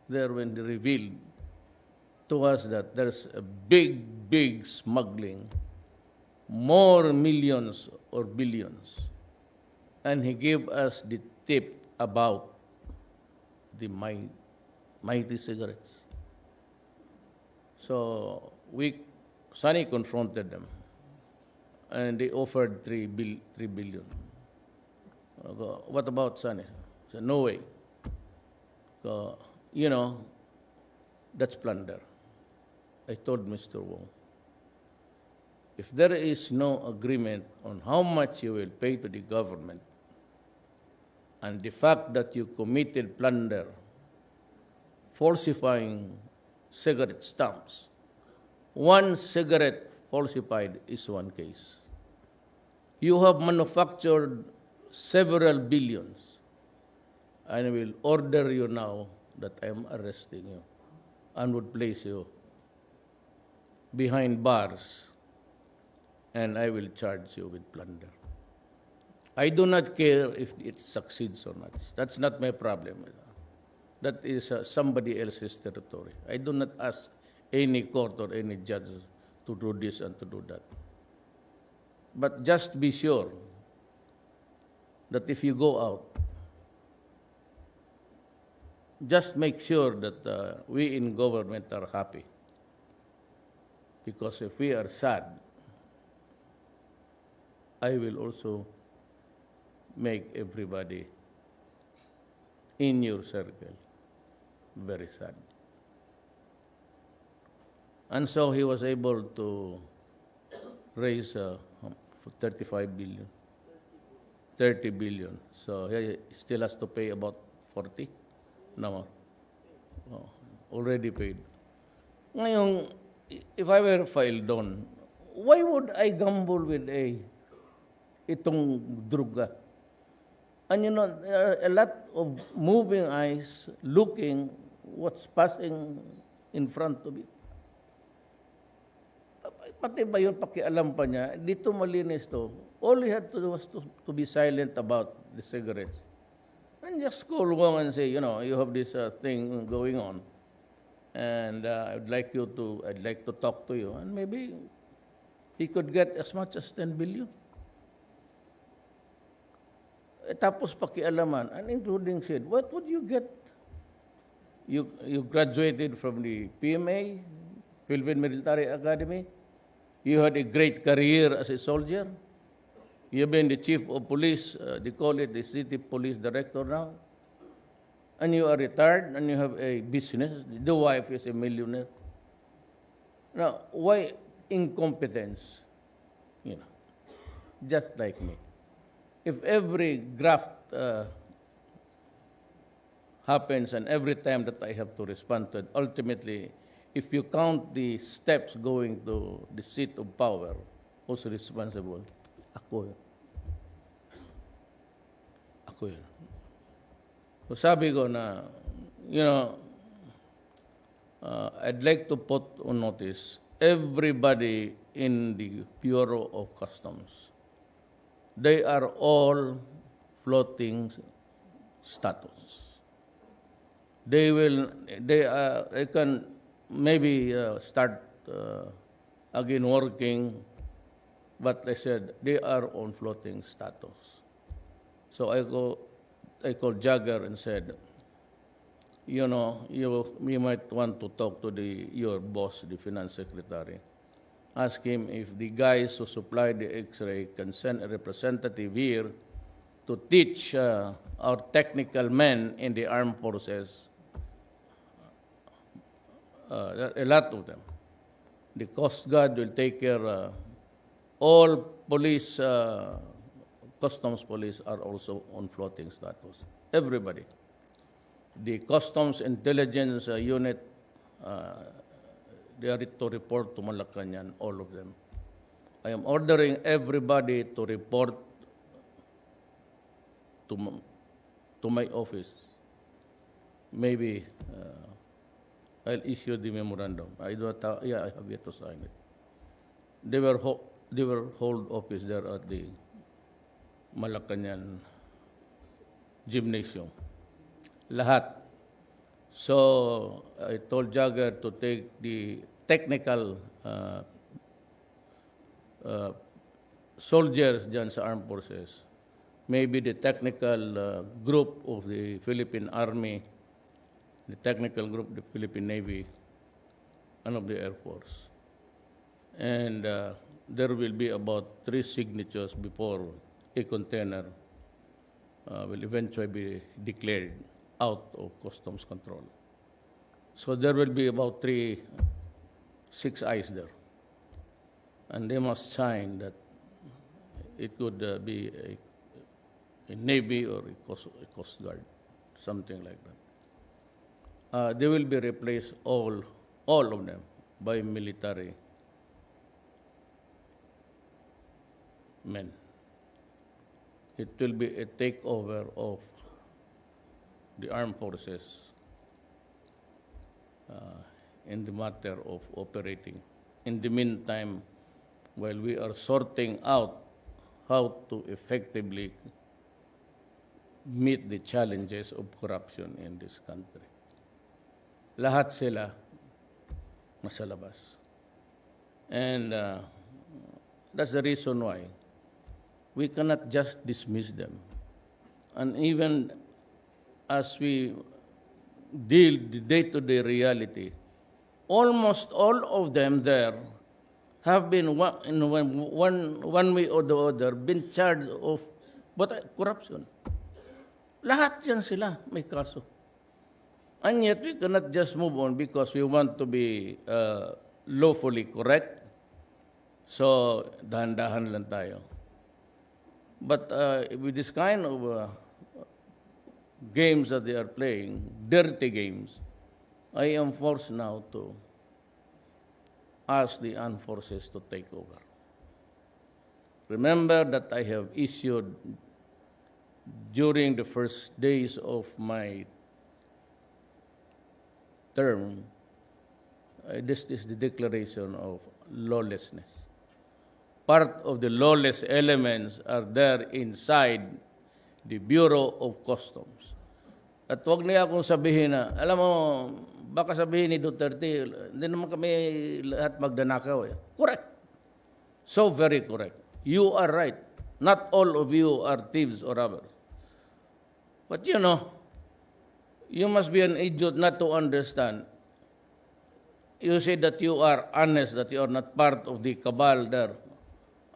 there when they revealed to us that there's a big smuggling, more millions or billions. And he gave us the tip about the mighty cigarettes. So Sunny confronted them, and they offered $3 billion. What about Sunny? I said, no way. You know, that's plunder. I told Mr. Wong, if there is no agreement on how much you will pay to the government, and the fact that you committed plunder, falsifying cigarette stamps, one cigarette falsified is one case. You have manufactured several billions. I will order you now that I am arresting you and would place you behind bars, and I will charge you with plunder. I do not care if it succeeds or not. That's not my problem. That is somebody else's territory. I do not ask any court or any judge to do this and to do that. But just be sure that if you go out, just make sure that we in government are happy. Because if we are sad, I will also make everybody in your circle very sad. And so he was able to raise 35 billion, 30 billion. So he still has to pay about 40. No, already paid. Ngayon, if I were filed on, why would I gamble with itong druga? And you know, there are a lot of moving eyes looking what's passing in front of it. Pati ba yun, pakialam pa niya, dito malinis to. All he had to do was to be silent about the cigarettes. And just call Wong and say, you know, you have this thing going on. And I'd like to talk to you. And maybe he could get as much as 10 billion. Tapos pakialaman, and including said, what would you get? You graduated from the PMA, Philippine Military Academy. You had a great career as a soldier. You've been the chief of police, they call it the city police director now. And you are retired and you have a business. The wife is a millionaire. Now, why incompetence? You know, just like me. If every graft happens and every time that I have to respond to it, ultimately, if you count the steps going to the seat of power, who's responsible? Ako yun. Ako yun. So sabi ko na, you know, I'd like to put on notice everybody in the Bureau of Customs. They are all floating status. They can maybe start again working, but I said they are on floating status. So I called Jagger and said, you know, you might want to talk to your boss, the finance secretary. Ask him if the guys who supply the X-ray can send a representative here to teach our technical men in the armed forces, a lot of them. The Coast Guard will take care. All police, customs police are also on floating status. Everybody. The customs intelligence unit, they are to report to Malacañang, all of them. I am ordering everybody to report to my office. Maybe I'll issue the memorandum. I have yet to sign it. They were hold office there at the Malacañang gymnasium. Lahat. So I told Jagger to take the technical soldiers dyan sa armed forces, maybe the technical group of the Philippine Army, the technical group of the Philippine Navy, and of the Air Force. And there will be about 3 signatures before a container will eventually be declared out of customs control. So there will be about 6 eyes there. And they must sign that it could be a Navy or a Coast Guard, something like that. They will be replaced, all of them, by military men. It will be a takeover of the armed forces in the matter of operating. In the meantime, while we are sorting out how to effectively meet the challenges of corruption in this country. Lahat sila nasa labas. And that's the reason why we cannot just dismiss them. And even as we deal the day-to-day reality, almost all of them there have been, in one way or the other, been charged of corruption. Lahat yan sila may kaso. And yet we cannot just move on because we want to be lawfully correct. So, dahan-dahan lang tayo. But with this kind of games that they are playing, dirty games, I am forced now to ask the armed forces to take over. Remember that I have issued during the first days of my term, this is the declaration of lawlessness. Part of the lawless elements are there inside the Bureau of Customs. At huwag niya akong sabihin na, alam mo, baka sabihin ni Duterte, hindi naman kami lahat magdanakaw. Correct. So very correct. You are right. Not all of you are thieves or robbers. But you know, you must be an idiot not to understand. You say that you are honest, that you are not part of the cabal there.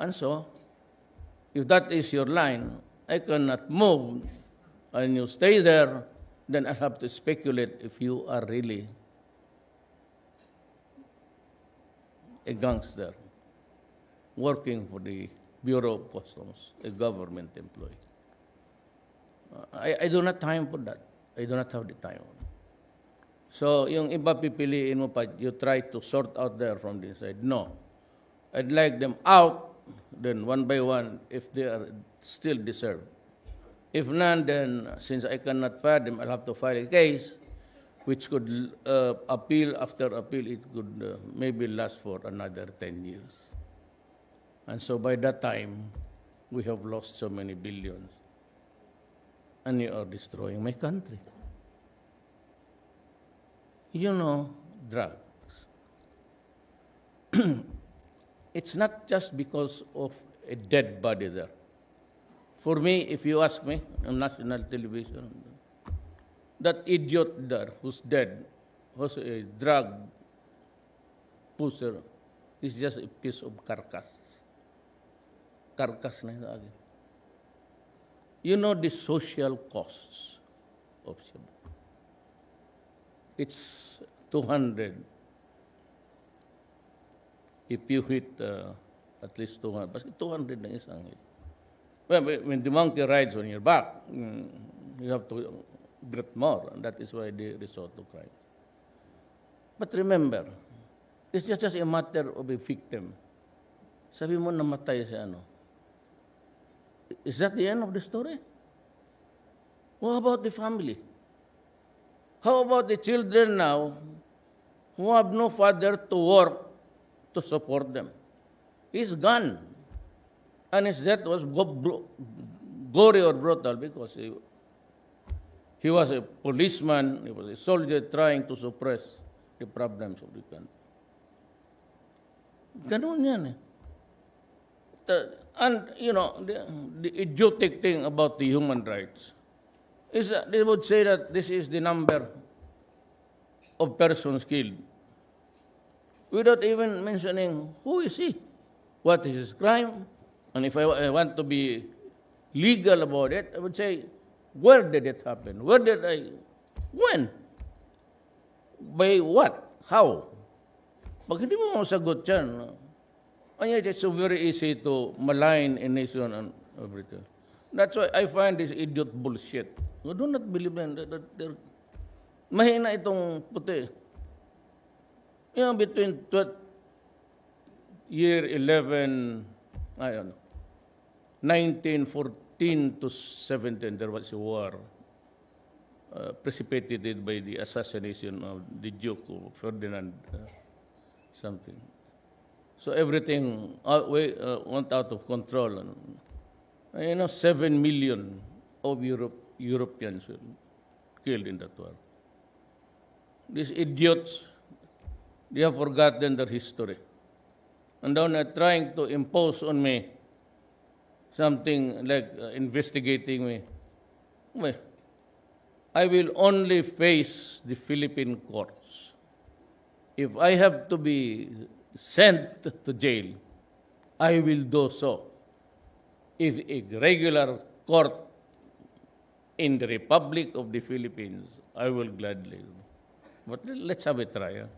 And so, if that is your line, I cannot move, and you stay there, then I have to speculate if you are really a gangster working for the Bureau of Customs, a government employee. I do not have time for that. I do not have the time. So, yung iba pipiliin mo pa, you try to sort out there from the inside. No. I'd like them out, then one by one, if they are still deserved. If none, then since I cannot fire them, I'll have to file a case which could appeal after appeal. It could maybe last for another 10 years. And so by that time, we have lost so many billions. And you are destroying my country. You know, drugs. It's not just because of a dead body there. For me, if you ask me on national television, that idiot there who's dead, who's a drug pusher, is just a piece of carcass. Carcass na yun. You know the social costs of Cebu. It's 200. If you hit at least 200, but 200 na isang hit. Well, when the monkey rides on your back, you have to get more, and that is why they resort to crime. But remember, it's just a matter of a victim. Sabi mo namatay si ano. Is that the end of the story? What about the family? How about the children now who have no father to work to support them? He's gone. And his death was gory or brutal because he was a policeman, he was a soldier trying to suppress the problems of the country. Ganun yan eh. And, you know, the idiotic thing about the human rights is that they would say that this is the number of persons killed without even mentioning who is he, what is his crime. And if I want to be legal about it, I would say Where did it happen? Where did I? When? By what? How? Pag hindi mo masagot yan, it's so very easy to malign a nation and everything. That's why I find this idiot bullshit. I do not believe in that. Mahina itong puti. Between year 11, 1914 to 17, there was a war precipitated by the assassination of the Duke of Ferdinand something. So everything went out of control. 7 million of Europeans were killed in that war. These idiots, they have forgotten their history. And now they're trying to impose on me something like investigating me. Well, I will only face the Philippine courts. If I have to be sent to jail, I will do so. If a regular court in the Republic of the Philippines, I will gladly. But let's have a trial.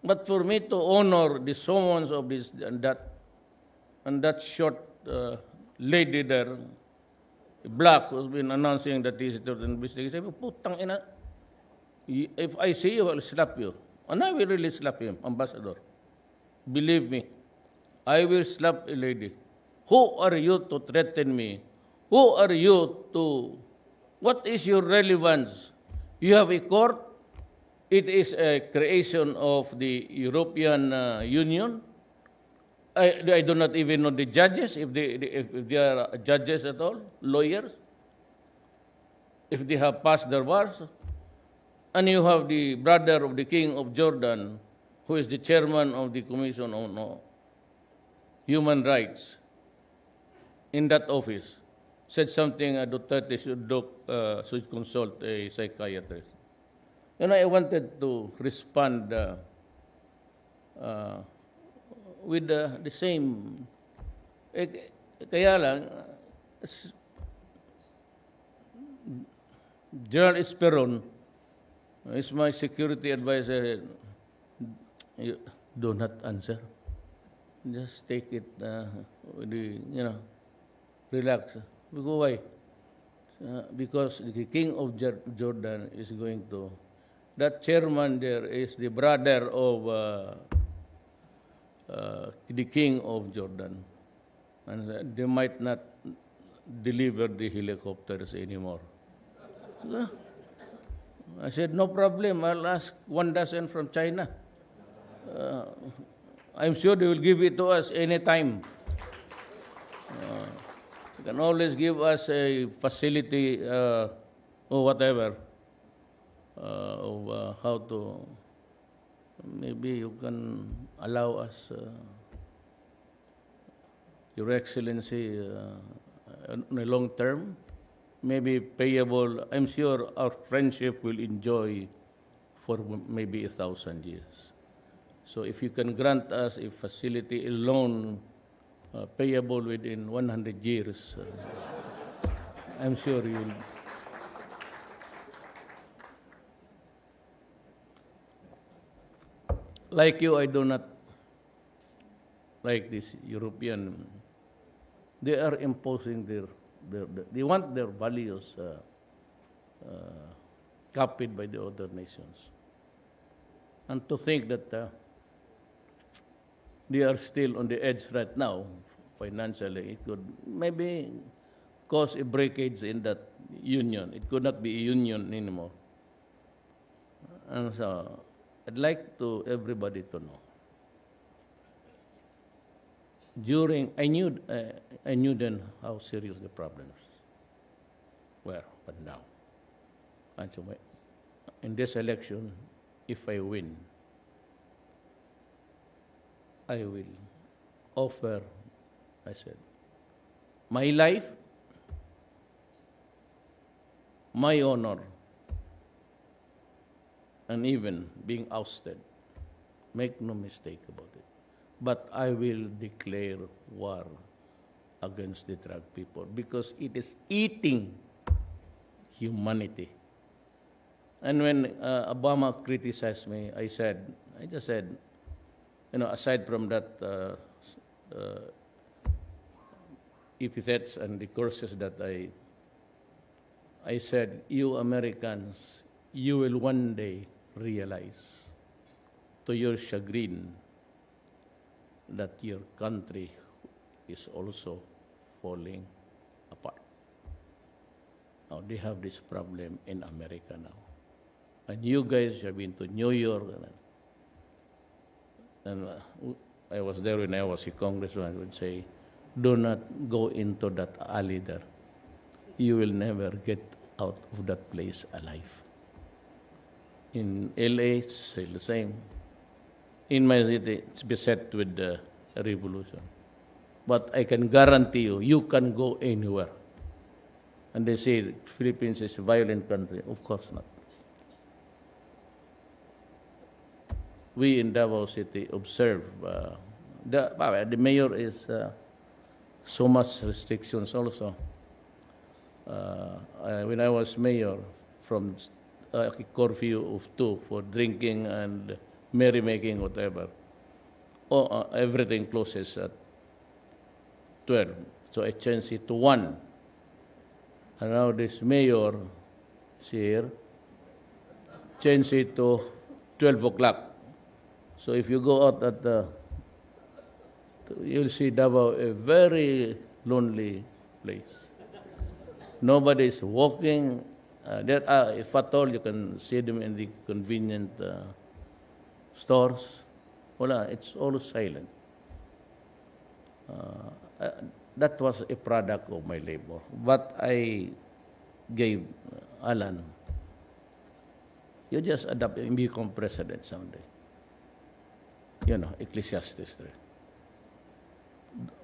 But for me to honor the summons of this and that short lady there, black, who's been announcing that this is the investigation, putang ina, if I see you, I'll slap you. And I will really slap him, Ambassador. Believe me, I will slap a lady. Who are you to threaten me? Who are you to... What is your relevance? You have a court. It is a creation of the European Union. I do not even know the judges, if they are judges at all, lawyers, if they have passed their bars. And you have the brother of the King of Jordan, who is the chairman of the Commission on Human Rights, in that office, said something Duterte should consult a psychiatrist. I wanted to respond with the same. Kaya lang, General Esperon is my security advisor. You do not answer. Just take it, relax. Go why? Because the King of Jordan is going to. That chairman there is the brother of the King of Jordan. And they might not deliver the helicopters anymore. I said, no problem. I'll ask 1 dozen from China. I'm sure they will give it to us anytime. You can always give us a facility or whatever of how to. Maybe you can allow us, Your Excellency, on a long term, maybe payable. I'm sure our friendship will enjoy for maybe 1,000 years. So if you can grant us a facility, a loan payable within 100 years, I'm sure you'll. Like you, I do not like this European. They are imposing they want their values copied by the other nations. And to think that they are still on the edge right now, financially, it could maybe cause a breakage in that union. It could not be a union anymore. And so I'd like to everybody to know. I knew then how serious the problems were, but now. And so in this election, if I win, I will offer, I said, my life, my honor, and even being ousted. Make no mistake about it. But I will declare war against the drug people because it is eating humanity. And when Obama criticized me, I just said, aside from that epithets and the curses that I said, you Americans, you will one day realize, to your chagrin, that your country is also falling apart. Now, they have this problem in America now. And you guys have been to New York, and I was there when I was a congressman. I would say, do not go into that alley there. You will never get out of that place alive. In LA, it's still the same. In my city, it's beset with the revolution. But I can guarantee you, you can go anywhere. And they say Philippines is a violent country. Of course not. We in Davao City observe the mayor is so much restrictions also. When I was mayor, from a curfew of 2 for drinking and merrymaking, whatever, everything closes at 12. So I changed it to 1. And now this mayor is here, changed it to 12 o'clock. So if you go out at you'll see Davao a very lonely place. Nobody is walking. There are, if at all, you can see them in the convenient stores. Wala, it's all silent. That was a product of my labor. But I gave Alan, you just adapt and become president someday. Ecclesiastes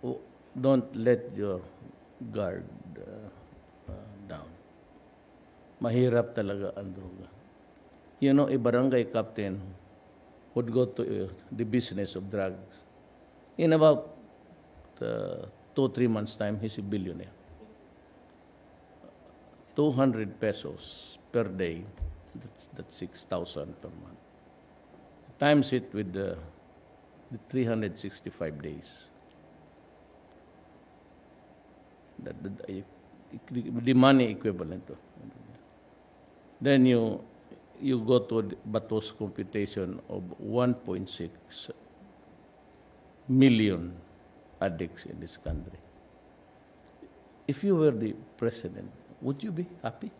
3. Don't let your guard down. Mahirap talaga ang droga. A barangay captain would go to the business of drugs. In about 2-3 months' time, he's a billionaire. 200 pesos per day, that's 6,000 per month. Times it with the 365 days. The money equivalent to. Then you go to Bato's computation of 1.6 million addicts in this country. If you were the president, would you be happy?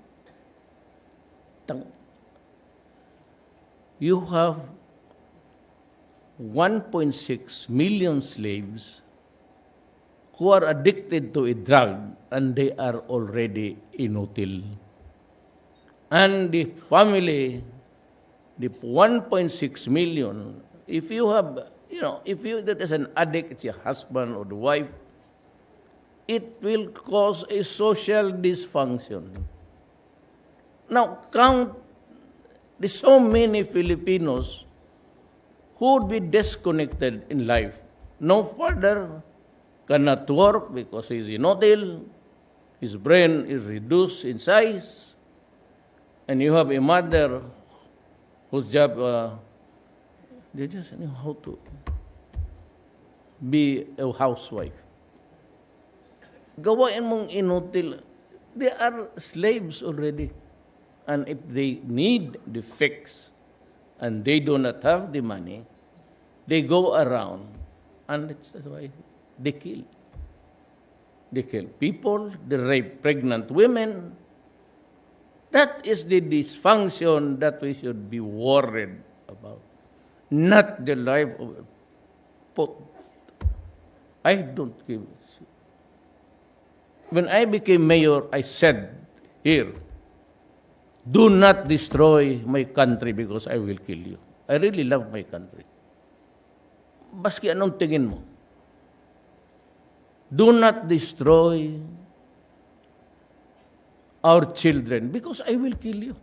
You have 1.6 million slaves who are addicted to a drug and they are already inutil. And the family, the 1.6 million, if you have, that is an addict, it's your husband or the wife, it will cause a social dysfunction. Now, count the so many Filipinos who would be disconnected in life. No father cannot work because he's inutil, his brain is reduced in size, and you have a mother whose job, they just know how to be a housewife. Gawain mong inutil. They are slaves already. And if they need the fix and they do not have the money, they go around and that's why they kill. They kill people, they rape pregnant women. That is the dysfunction that we should be worried about. Not the life of I don't give. When I became mayor, I said here, do not destroy my country because I will kill you. I really love my country. Baski anong tingin mo? Do not destroy our children because I will kill you.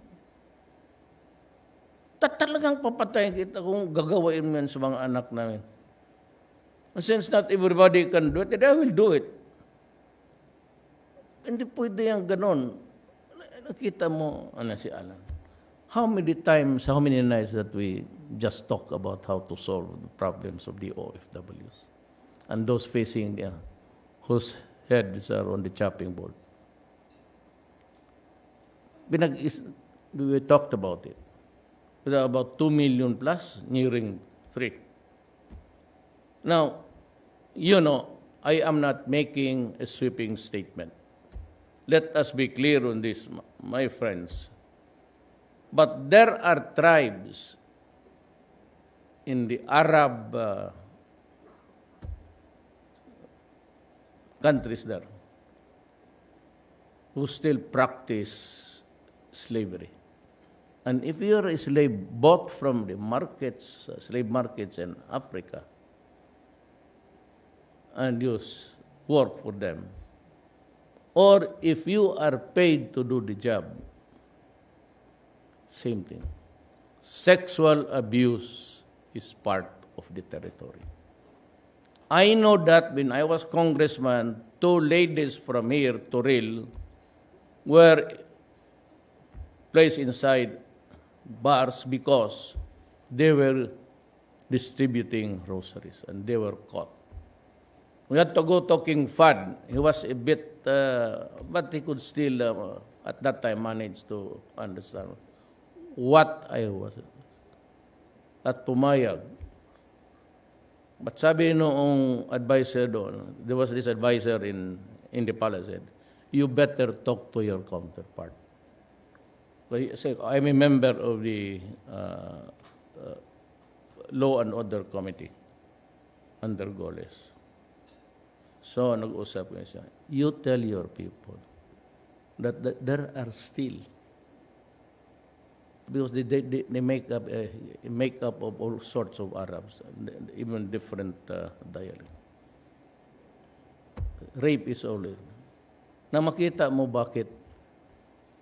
Talagang papatayin kita kung gagawain mo yan sa mga anak namin. And since not everybody can do it, then I will do it. Hindi pwede yung ganon. Kita mo, si Alan, how many times, how many nights that we just talk about how to solve the problems of the OFWs and those facing whose heads are on the chopping board. We talked about it. There are about 2 million plus, nearing 3. Now, I am not making a sweeping statement. Let us be clear on this, my friends. But there are tribes in the Arab countries there who still practice slavery. And if you're a slave bought from the markets, slave markets in Africa, and you work for them, or if you are paid to do the job, same thing. Sexual abuse is part of the territory. I know that when I was congressman, 2 ladies from here to Ril were placed inside bars because they were distributing groceries and they were caught. We had to go talking fad. He was a bit, but he could still, at that time, manage to understand what I was. At pumayag. But sabi noong advisor doon, there was this advisor in the palace said, you better talk to your counterpart. I'm a member of the Law and Order Committee under Goles. So, nag-usap ko siya, you tell your people that there are still, because they make up of all sorts of Arabs, even different dialect. Rape is always. Na makita mo bakit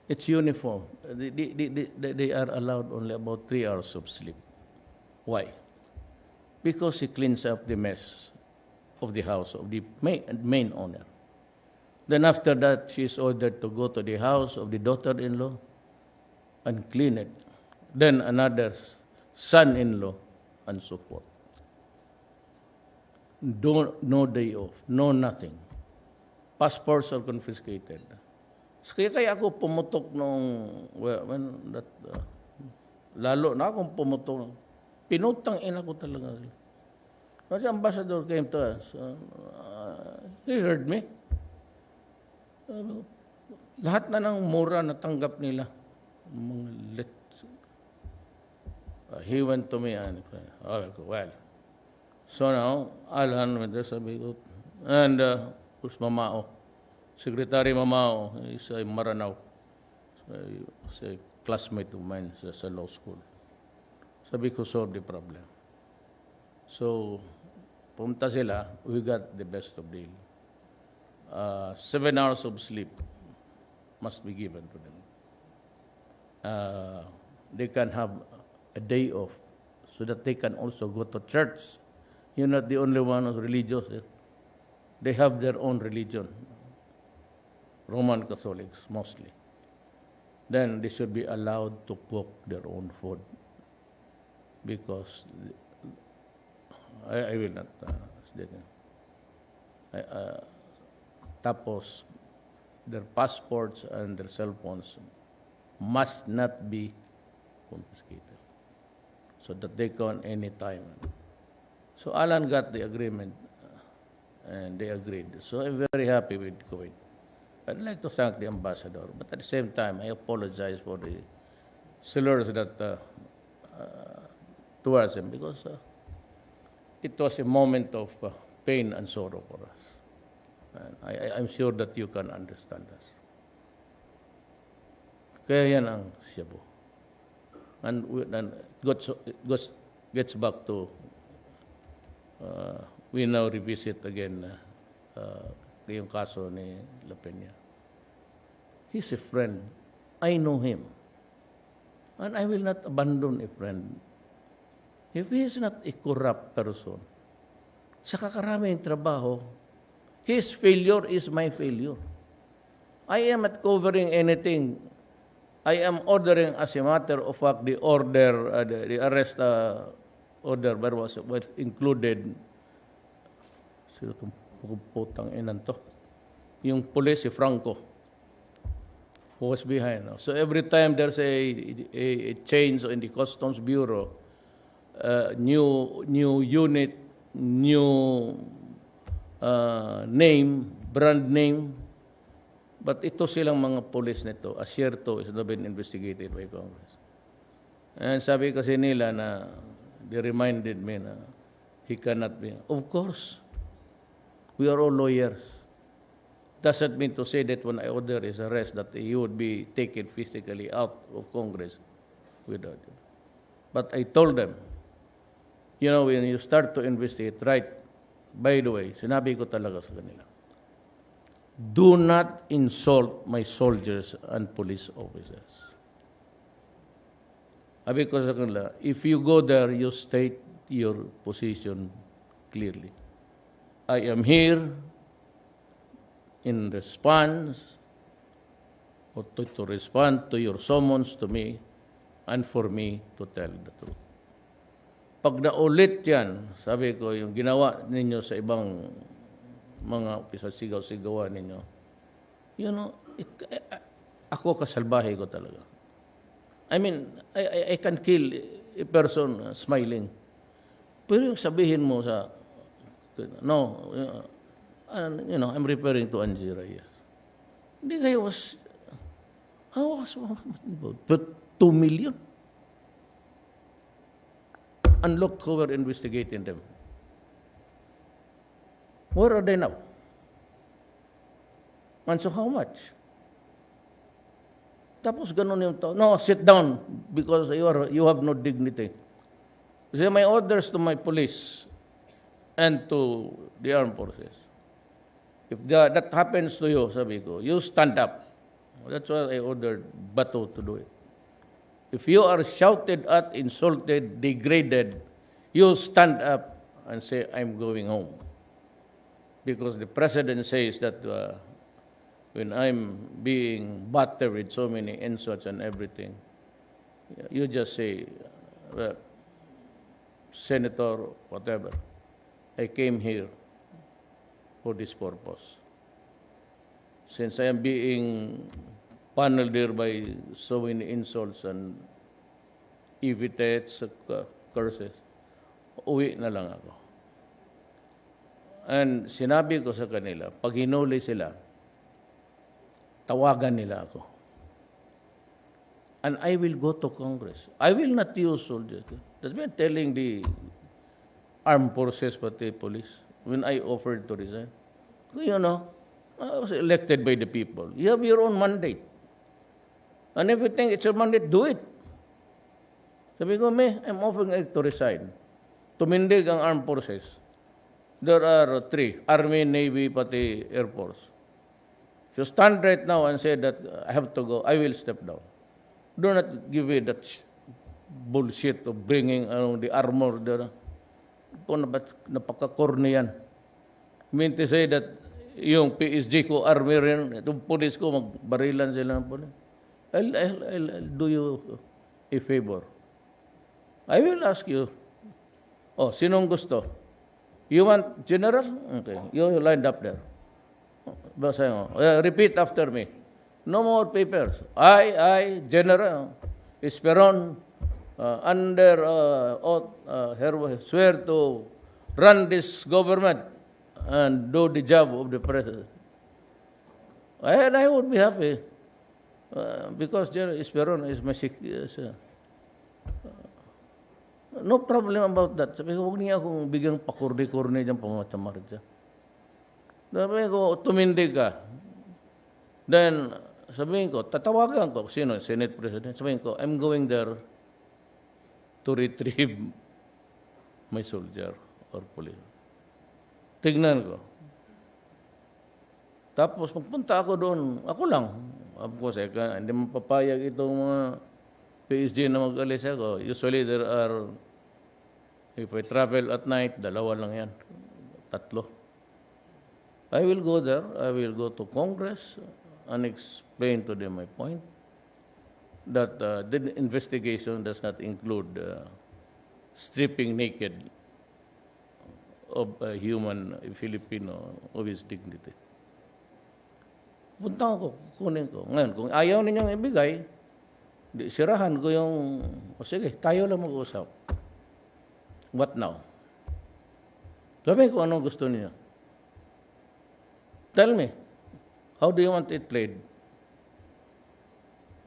it's uniform. They are allowed only about 3 hours of sleep. Why? Because he cleans up the mess of the house of the main owner. Then after that, she is ordered to go to the house of the daughter-in-law and clean it. Then another son-in-law and so forth. No day off, no nothing. Passports are confiscated. So kaya ako pumutok lalo na akong pumutok. Pinutang ina ko talaga. Kasi ambassador came to us. He heard me. Lahat na ng mura na tanggap nila. He went to me and well. So now, Alan went there, sabi ko, and who's Mamao? Secretary Mamao is a Maranao. He's a classmate of mine sa law school. Sabi ko, solve the problem. So, pumunta sila, we got the best of deal. 7 hours of sleep must be given to them. They can have a day off so that they can also go to church. You're not the only one who's religious. They have their own religion. Roman Catholics, mostly. Then they should be allowed to cook their own food. Because I will not. Tapos, their passports and their cell phones must not be confiscated so that they can anytime. So Alan got the agreement and they agreed. So I'm very happy with Kuwait. I'd like to thank the ambassador, but at the same time, I apologize for the slurs that towards him because it was a moment of pain and sorrow for us. And I'm sure that you can understand us. Kaya yan ang Cebu. And gets back to, we now revisit again yung kaso ni La Peña. He's a friend. I know him. And I will not abandon a friend. If he is not a corrupt person, sa kakaraming trabaho, his failure is my failure. I am not covering anything I am ordering as a matter of fact the order, the arrest order, but was included, sino itong putang inan to? Yung police, si Franco, who was behind. So every time there's a change in the Customs Bureau, new unit, new name, brand name, but ito silang mga police nito, asyerto is not been investigated by Congress. And sabi kasi nila na, they reminded me na he cannot be. Of course, we are all lawyers. Doesn't mean to say that when I order his arrest that he would be taken physically out of Congress without it. But I told them, you know, when you start to investigate, right, by the way, sinabi ko talaga sa kanila, do not insult my soldiers and police officers. Sabi ko sa kanila, if you go there, you state your position clearly. I am here in response or to respond to your summons to me and for me to tell the truth. Pag naulit yan, sabi ko, yung ginawa ninyo sa ibang mga pisasigaw-sigawan ninyo, you know, ako kasalbahe ko talaga. I mean, I can kill a person smiling. Pero yung sabihin mo sa, no, you know, I'm referring to Angie Reyes. Hindi kayo was, how was, but 2 million? And look who were investigating them. Where are they now? And so how much? Tapos ganun yung to. No, sit down because you have no dignity. Kasi my orders to my police and to the armed forces. If that happens to you, sabi ko, you stand up. That's why I ordered Bato to do it. If you are shouted at, insulted, degraded, you stand up and say, I'm going home. Because the president says that when I'm being battered with so many insults and everything, you just say, well, Senator, whatever, I came here for this purpose. Since I am being paneled there by so many insults and epithets, curses, uwi na lang ako. And sinabi ko sa kanila, pag hinuli sila, tawagan nila ako. And I will go to Congress. I will not use soldiers. That's been telling the armed forces, pati police, when I offered to resign. You know, I was elected by the people. You have your own mandate. And if you think it's your mandate, do it. Sabi ko, I'm offering to resign. Tumindig ang armed forces. There are 3, Army, Navy, pati Air Force. If you stand right now and say that I have to go, I will step down. Do not give me that bullshit of bringing the armor there. Kung napaka-corny yan. I mean to say that yung PSG ko, army rin, itong police ko, magbarilan sila ng police. I'll do you a favor. I will ask you, sinong gusto? You want general? Okay, you lined up there. Basahin mo. Repeat after me. No more papers. I, General Esperon, under oath, swear to run this government and do the job of the president. And I would be happy because General Esperon is my no problem about that. Sabi ko, huwag niya akong bigang pakurdi-kurni dyan, pangmatsamar dyan. Sabi ko, tumindig ka. Then, sabihin ko, tatawagan ko, sino? Senate President. Sabihin ko, I'm going there to retrieve my soldier or police. Tignan ko. Tapos, magpunta ako doon, ako lang. Of course, hindi mapapayag itong mga PSG na mag-alis ako. Usually, there are, if I travel at night, 2 lang yan. 3. I will go there. I will go to Congress and explain to them my point. that the investigation does not include stripping naked of a human Filipino of his dignity. Punta ko, kunin ko. Ngayon, kung ayaw ninyong ibigay, sirahan ko yung, sige, tayo lang mag-usap. What now? Sabi ko anong gusto niyo. Tell me, how do you want it played?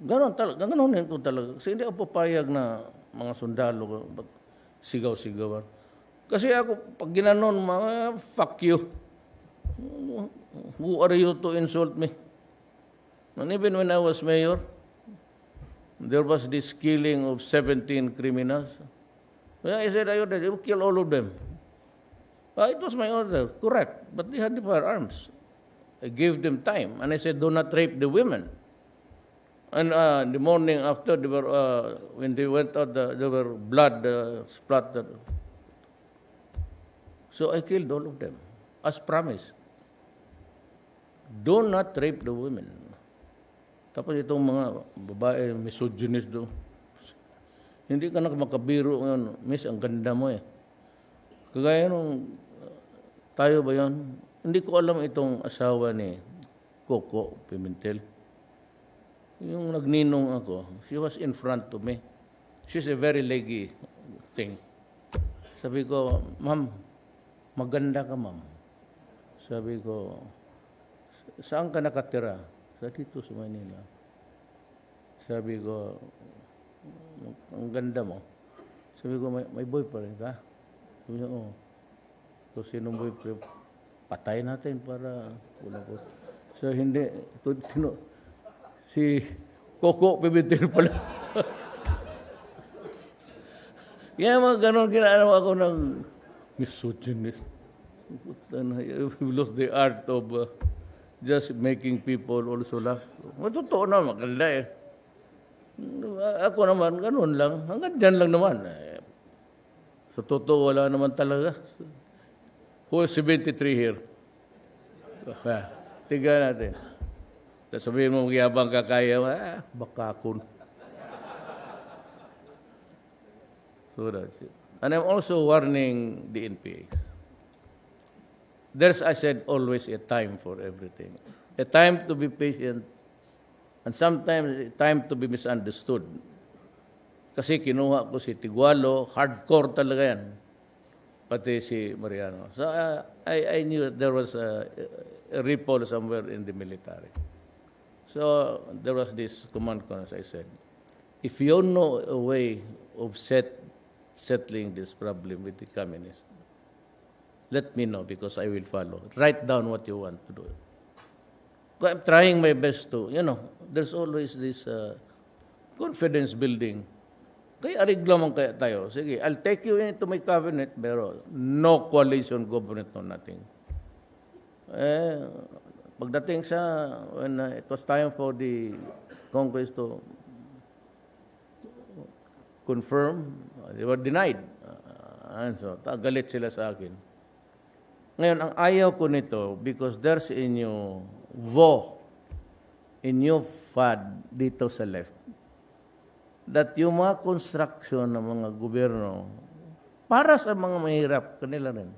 Ganon ko talaga. Kasi hindi ako papayag na mga sundalo, sigaw-sigawan. Kasi ako, pag ginanon, fuck you. Who are you to insult me? And even when I was mayor, there was this killing of 17 criminals. I said, you kill all of them. It was my order, correct. But they had the firearms. I gave them time. And I said, do not rape the women. And the morning after, they were, when they went out, there were blood splattered. So I killed all of them, as promised. Do not rape the women. Tapos itong mga babae, misogynist do. Hindi ka na makabiro ngayon. Miss, ang ganda mo eh. Kagaya nung, tayo ba yan? Hindi ko alam itong asawa ni Coco Pimentel. Yung nagninong ako, she was in front of me. She's a very leggy thing. Sabi ko, ma'am, maganda ka, ma'am. Sabi ko, saan ka nakatira? Sa dito sa Manila. Sabi ko, ang ganda mo. Sabi ko, may boyfriend ka? Sabi niya, oo. So, sinong boyfriend? Patay natin para wala ko. So, hindi. Si Coco Pimentel pala. Kaya mga ganon ginagawa ako ng misogynist. We lost the art of just making people also laugh. Totoo na, maganda eh. Ako naman, ganon lang. Hanggang dyan lang naman. Sa totoo, wala naman talaga. Who is 73 here? Tignan natin. Sabihin mo, magyabang kakaya, bakakon. So that's it. And I'm also warning the NPA. There's, I said, always a time for everything. A time to be patient, and sometimes a time to be misunderstood. Kasi kinuha ko si Tigualo, hardcore talaga yan. Pati si Mariano. So I knew there was a ripple somewhere in the military. So there was this command as I said, if you know a way of settling this problem with the communists, let me know because I will follow. Write down what you want to do. I'm trying my best to, there's always this confidence building. Kaya ariglo man kaya tayo. Sige, I'll take you into my cabinet, pero no coalition government, no nothing. Pagdating sa, when it was time for the Congress to confirm, they were denied. And so, galit sila sa akin. Ngayon, ang ayaw ko nito, because there's a new fad dito sa left, that yung mga construction ng mga gobyerno, para sa mga mahirap, kanila rin.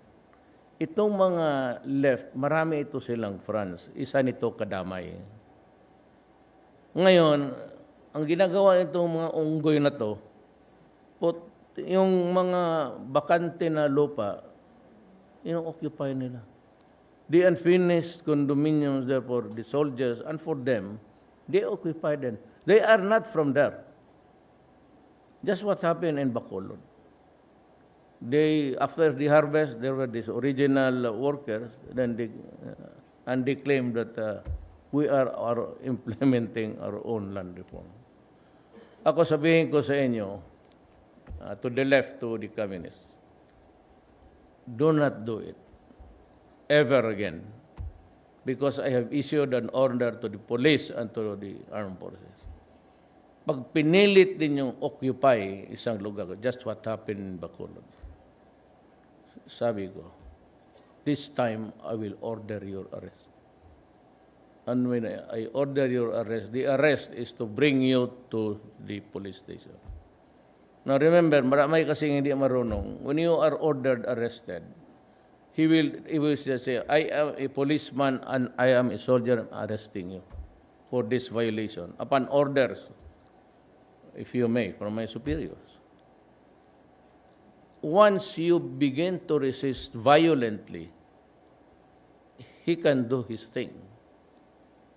Itong mga left, marami ito silang France. Isa nito kadamay. Ngayon, ang ginagawa itong mga unggoy na to, yung mga bakante na lupa, occupy nila. The unfinished condominiums there for the soldiers and for them, they occupy them. They are not from there. Just what happened in Bacolod. After the harvest, there were these original workers, then they claimed that we are implementing our own land reform. Ako sabihin ko sa inyo, to the left, to the communists, do not do it ever again, because I have issued an order to the police and to the armed forces. Pag pinilit din yung occupy isang lugar, just what happened in Bacolod. Sabi ko, this time I will order your arrest. And when I order your arrest, the arrest is to bring you to the police station. Now remember, marami kasing hindi marunong. When you are ordered arrested, he will just say, I am a policeman and I am a soldier arresting you for this violation upon orders, if you may, from my superiors. Once you begin to resist violently, he can do his thing.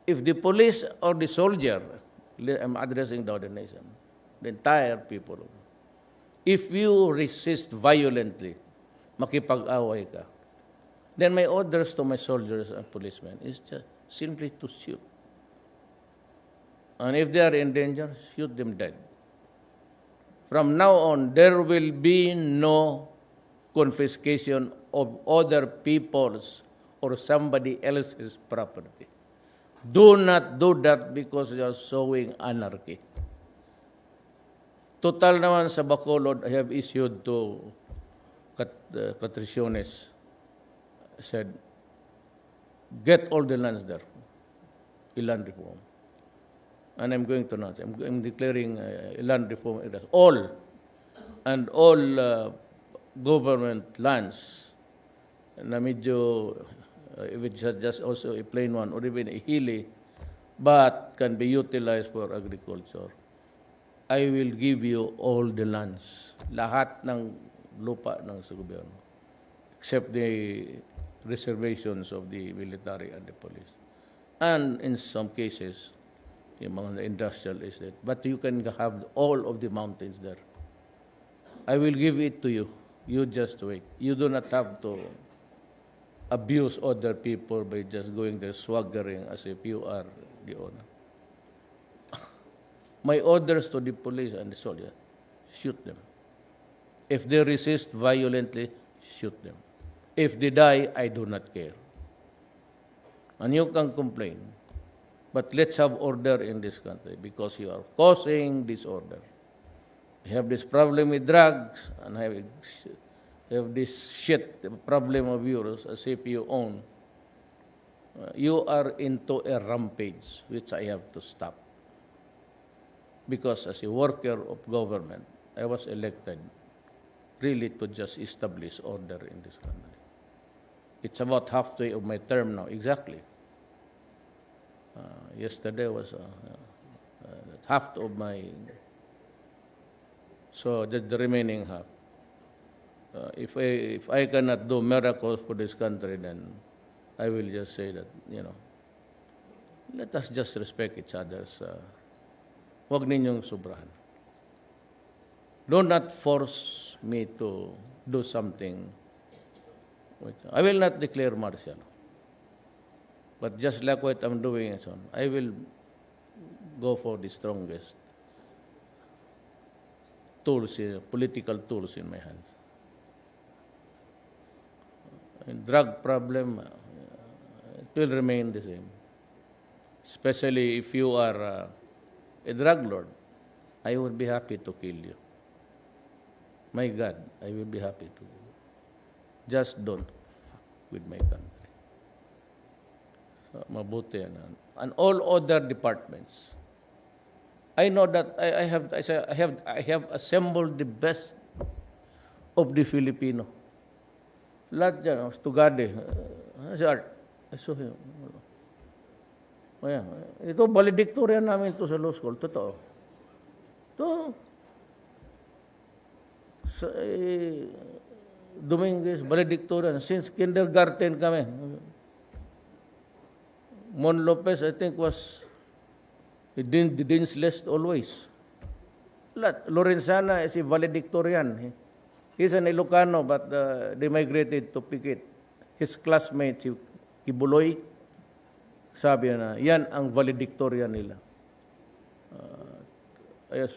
If the police or the soldier, I'm addressing the other nation, the entire people, if you resist violently, makipag-away ka, then my orders to my soldiers and policemen is just simply to shoot. And if they are in danger, shoot them dead. From now on, there will be no confiscation of other people's or somebody else's property. Do not do that because you are sowing anarchy. Total naman sa Bacolod, I have issued to Catriciones, said, get all the lands there, land reform. And I'm going to announce, I'm declaring land reform areas, all, and all government lands, na medyo, if it's just also a plain one, or even a hilly, but can be utilized for agriculture, I will give you all the lands, lahat ng lupa ng sa gobyerno, except the reservations of the military and the police. And in some cases, yung mga industrial estate. But you can have all of the mountains there. I will give it to you. You just wait. You do not have to abuse other people by just going there swaggering as if you are the owner. My orders to the police and the soldiers, shoot them. If they resist violently, shoot them. If they die, I do not care. And you can complain. But let's have order in this country because you are causing disorder. You have this problem with drugs and have this shit problem of yours as if you own. You are into a rampage which I have to stop. Because as a worker of government, I was elected really to just establish order in this country. It's about halfway of my term now, exactly. Yesterday was half of my, so that's the remaining half. If I cannot do miracles for this country, then I will just say that, let us just respect each other's. Huwag ninyong sobrahan. Do not force me to do something. I will not declare martial. But just like what I'm doing, I will go for the strongest tools, political tools in my hands. And drug problem, it will remain the same. Especially if you are a drug lord, I would be happy to kill you. My God, I will be happy to. Just don't fuck with my country. Mabuti yan. And all other departments. I know that I have assembled the best of the Filipino. Lahat dyan, Stugade, si Art. I saw him. Ayan. Ito, valedictorian namin ito sa law school. Totoo. Ito, Dominguez, valedictorian. Since kindergarten kami. Mon Lopez, I think, was the dean's list always. Lorenzana is a valedictorian. He's an Ilocano, but they migrated to Pikit. His classmate, si Kibuloy, sabi na, yan ang valedictorian nila.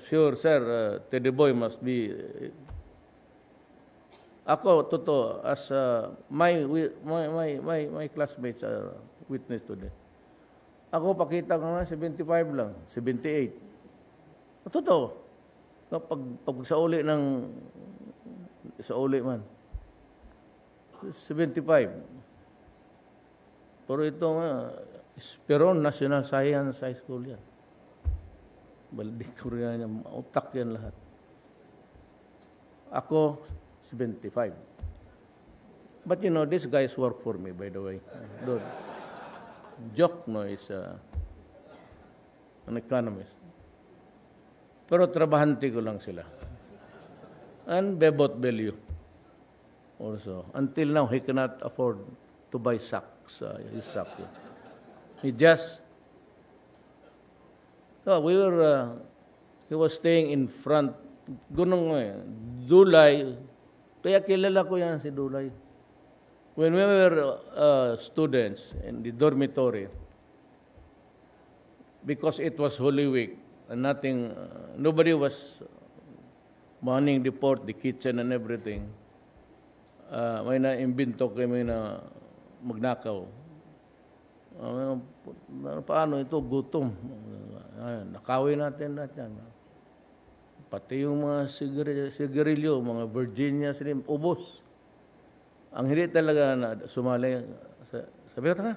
Sure, sir, Teddy Boy must be... Ako, totoo, as my classmates are witness today. Ako, pakita ko nga, 75 lang, 78. Totoo. Pag sa uli man, 75. Pero ito nga, Esperon National Science High School yan. Valedictorian yan, utak yan lahat. Ako, 75. But you know, these guys work for me, by the way. Dude. Joke, no, is an economist. Pero trabahante ko lang sila. And bebot value also. Until now, he cannot afford to buy socks. His sock. He just... So he was staying in front. Gunong Dulay. Kaya kilala ko yan si Dulay. When we were students in the dormitory, because it was Holy Week, and nobody was manning the port, the kitchen, and everything. May na-imbento kami na magnakaw. Paano ito? Gutom. Nakawin natin lahat yan. Pati yung mga sigarilyo, mga Virginia Slim, ubos. Ang hindi talaga na sumali, sabi ko,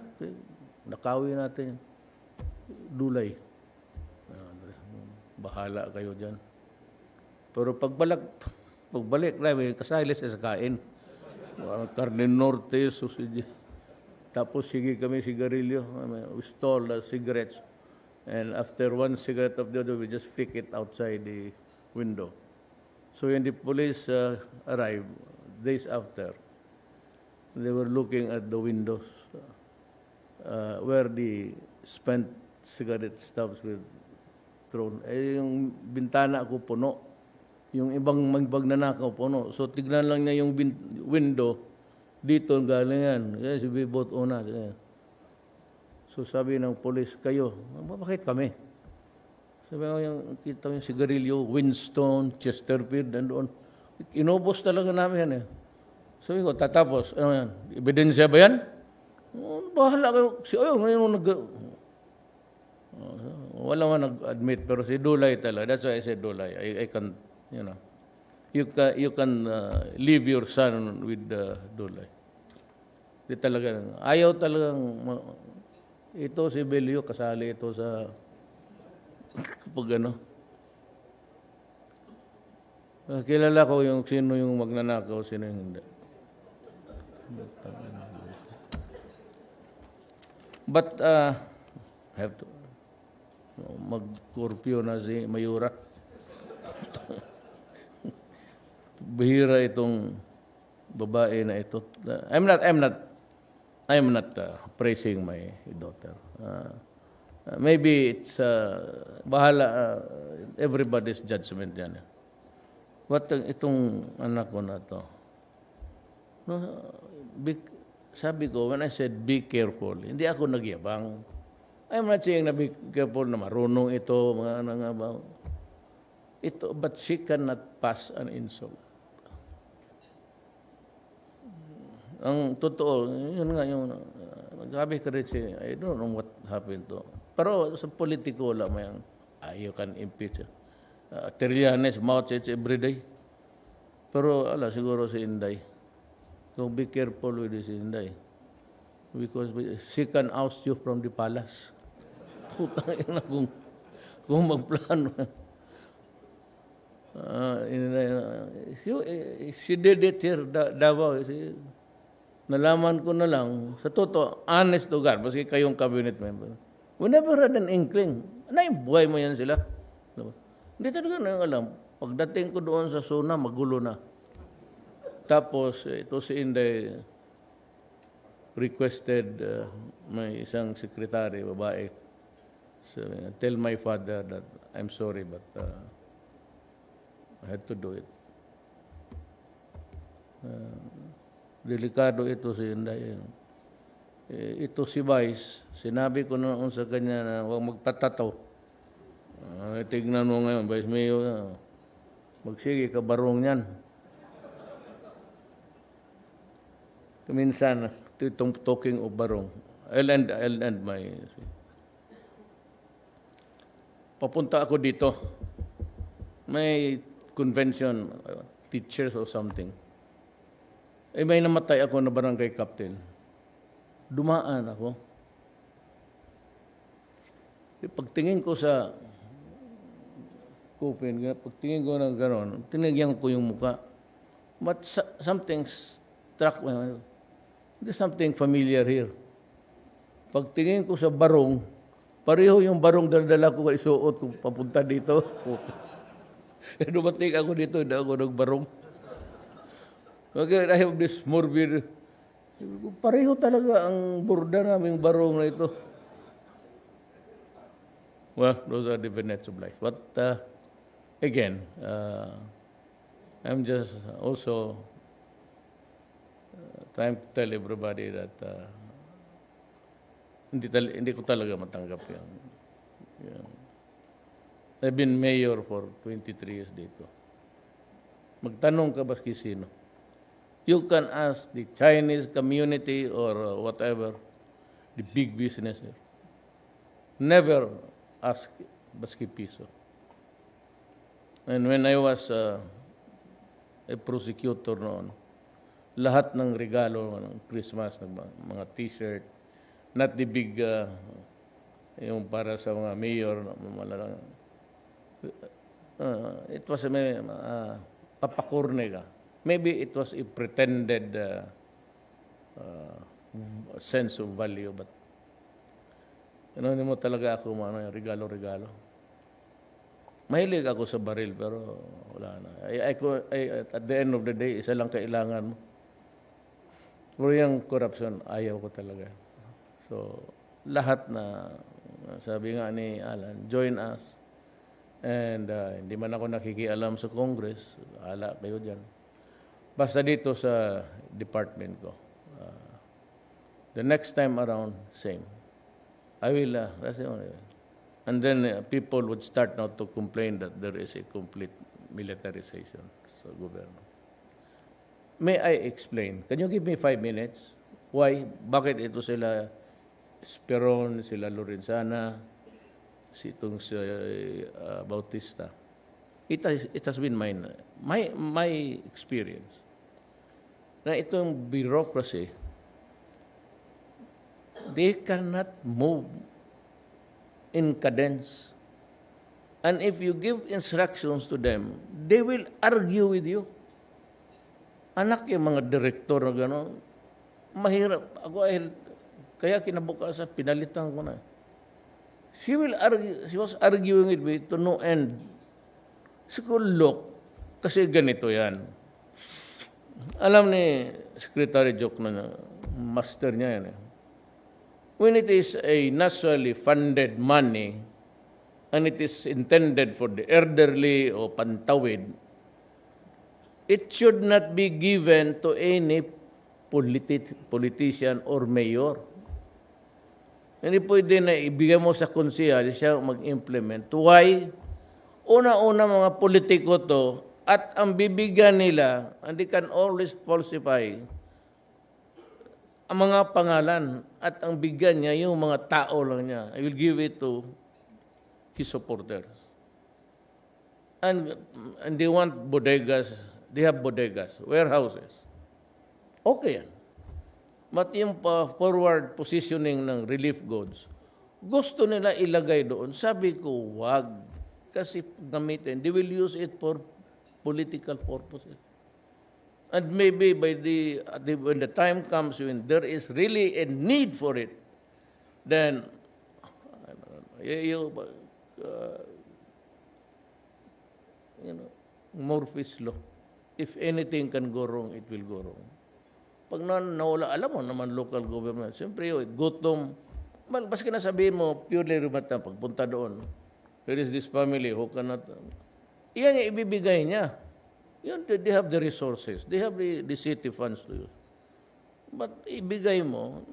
nakawin natin. Dulay. Bahala kayo dyan. Pero pagbalik namin, kasali sa kain. Carne Norte, sausage. Tapos sige kami sigarilyo. We stole cigarettes. And after one cigarette of the other, we just flick it outside the window. So when the police arrived, days after, they were looking at the windows where the spent cigarette stubs were thrown. Yung bintana ko puno. Yung ibang magnanakaw puno. So tignan lang niya yung window. Dito galing yan. Yes, we both una. So sabi ng police, kayo, bakit kami? Sabi ko, kita yung sigarilyo, Winston, Chesterfield, and doon. Inubos talaga namin yan eh. Sabi ko, tatapos, ano yan? Ebidensya ba yan? Bahala kayo. Wala man nag-admit, pero si Dulay talaga. That's why I said Dulay. I can, you know, you can leave your son with Dulay. Di talaga. Ayaw talagang, ito si Belio, kasali ito sa, pag ano. Kilala ko yung sino yung magnanakaw, sino yung hindi. But, have to, mag-curfew na si Mayura. Bihira itong babae na ito. I'm not praising my daughter. Maybe it's bahala everybody's judgment yan. What itong anak ko na to? No, sabi ko, when I said be careful, hindi ako nagyabang. I'm not saying na be careful na marunong ito, mga nga ba. Ito, but she cannot pass an insult. Ang totoo, yun nga yung, sabi ka rin siya, I don't know what happened to. Pero sa politiko lang, you can impeach. Trillanes, mouth every day. Pero, siguro si Inday. So be careful with this Inday. Because she can oust you from the palace. Putang ina kung magplano. She did it here, Davao. Nalaman ko na lang, sa totoo, honest to God, maski kayong cabinet member, we never had an inkling. Buhay mo yan sila. Hindi talaga na alam. Pagdating ko doon sa zona, magulo na. Tapos, ito si Inday requested may isang sekretary, babae. So, tell my father that I'm sorry, but I had to do it. Delikado ito si Inday. Ito si Vice, sinabi ko noon sa kanya na huwag magpatataw. Tignan mo ngayon, Vice Mayor, magsige ka barong yan. Minsan, itong talking of barong, I'll end my... Papunta ako dito. May convention, teachers or something. May namatay ako na barangay captain. Dumaan ako. Pagtingin ko sa kupin, pagtingin ko ng gano'n, tinigyan ko yung muka. But something struck me. There's something familiar here. Pagtingin ko sa barong, pareho yung barong dala ko isuot ko papunta dito. Dumating ako dito, hindi ako nagbarong. Okay, I have this morbid. Pareho talaga ang borda naming barong na ito. Well, those are different nets of life. But again, I'm just also trying to tell everybody that hindi ko talaga matanggap yan. I've been mayor for 23 years dito. Magtanong ka baski sino. You can ask the Chinese community or whatever, the big business here. Never ask baski piso. And when I was a prosecutor noon, lahat ng regalo ng Christmas, mga t-shirt, not the big, yung para sa mga mayor, it was papakurne ka. Maybe it was a pretended sense of value, but hindi mo talaga ako regalo-regalo. Mahilig ako sa baril, pero wala na. At the end of the day, isa lang kailangan mo. Pero yung corruption, ayaw ko talaga. So, lahat na, sabi nga ni Alan, join us. And hindi man ako nakikialam sa Congress, ala kayo dyan. Basta dito sa department ko. The next time around, same. I will, that's the only way. And then people would start now to complain that there is a complete militarization sa gobyerno. May I explain? Can you give me 5 minutes? Why? Bakit ito sila Esperon, sila Lorenzana, itong si Bautista? It has been my experience na itong bureaucracy, they cannot move in cadence. And if you give instructions to them, they will argue with you. Anak yung mga direktor na gano'n, mahirap. Kaya kinabukasan, pinalitan ko na. She was arguing with me to no end. Siguro, look, kasi ganito yan. Alam ni Secretary Joke na master niya yan. When it is a nationally funded money and it is intended for the elderly o pantawid, it should not be given to any politician or mayor. Hindi pwede na ibigay mo sa konsehal siya mag-implement. Why? Una-una mga politiko to at ang bibigyan nila, and they can always falsify ang mga pangalan at ang bigyan niya yung mga tao lang niya. I will give it to his supporters. And they want bodegas. They have bodegas, warehouses. Okay yan. But yung forward positioning ng relief goods, gusto nila ilagay doon. Sabi ko, wag. Kasi gamitin. They will use it for political purposes. And maybe when the time comes when there is really a need for it, then Murphy's Law. If anything can go wrong, it will go wrong. Pag nawala, alam mo naman local government, siyempre gutom. Baski na sabihin mo, purely rumata, pagpunta doon, there is this family who cannot, iyan yung ibibigay niya. They have the resources. They have the city funds to use. But ibigay mo,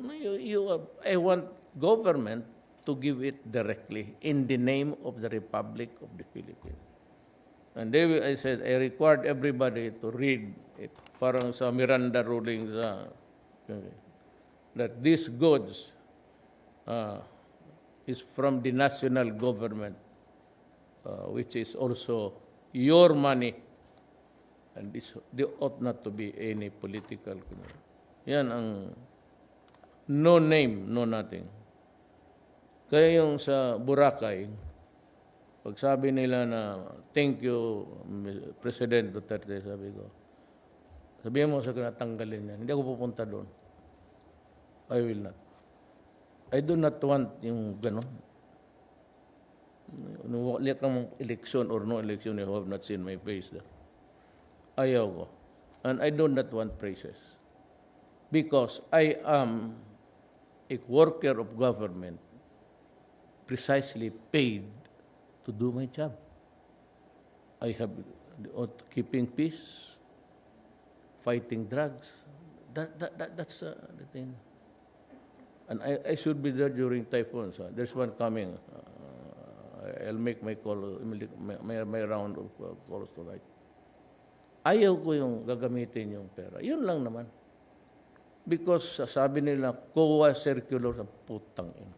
I want government to give it directly in the name of the Republic of the Philippines. And I said, I required everybody to read it. Parang sa Miranda ruling that these goods is from the national government, which is also your money. And there ought not to be any political. Yan ang no name, no nothing. Kaya yung sa Boracay, pag sabi nila na thank you, President Duterte, sabi ko, sabihin mo sa tanggalin yan. Hindi ako pupunta doon. I will not. I do not want yung gano'n. Wala kang election or no election, you have not seen my face there. Ayaw ko. And I do not want praises. Because I am a worker of government precisely paid to do my job. I have keeping peace, fighting drugs. That's the thing. And I should be there during typhoons. There's one coming. I'll make my call, my round of calls tonight. Ayaw ko yung gagamitin yung pera. Yun lang naman. Because sabi nila, COA circular sa putang ina.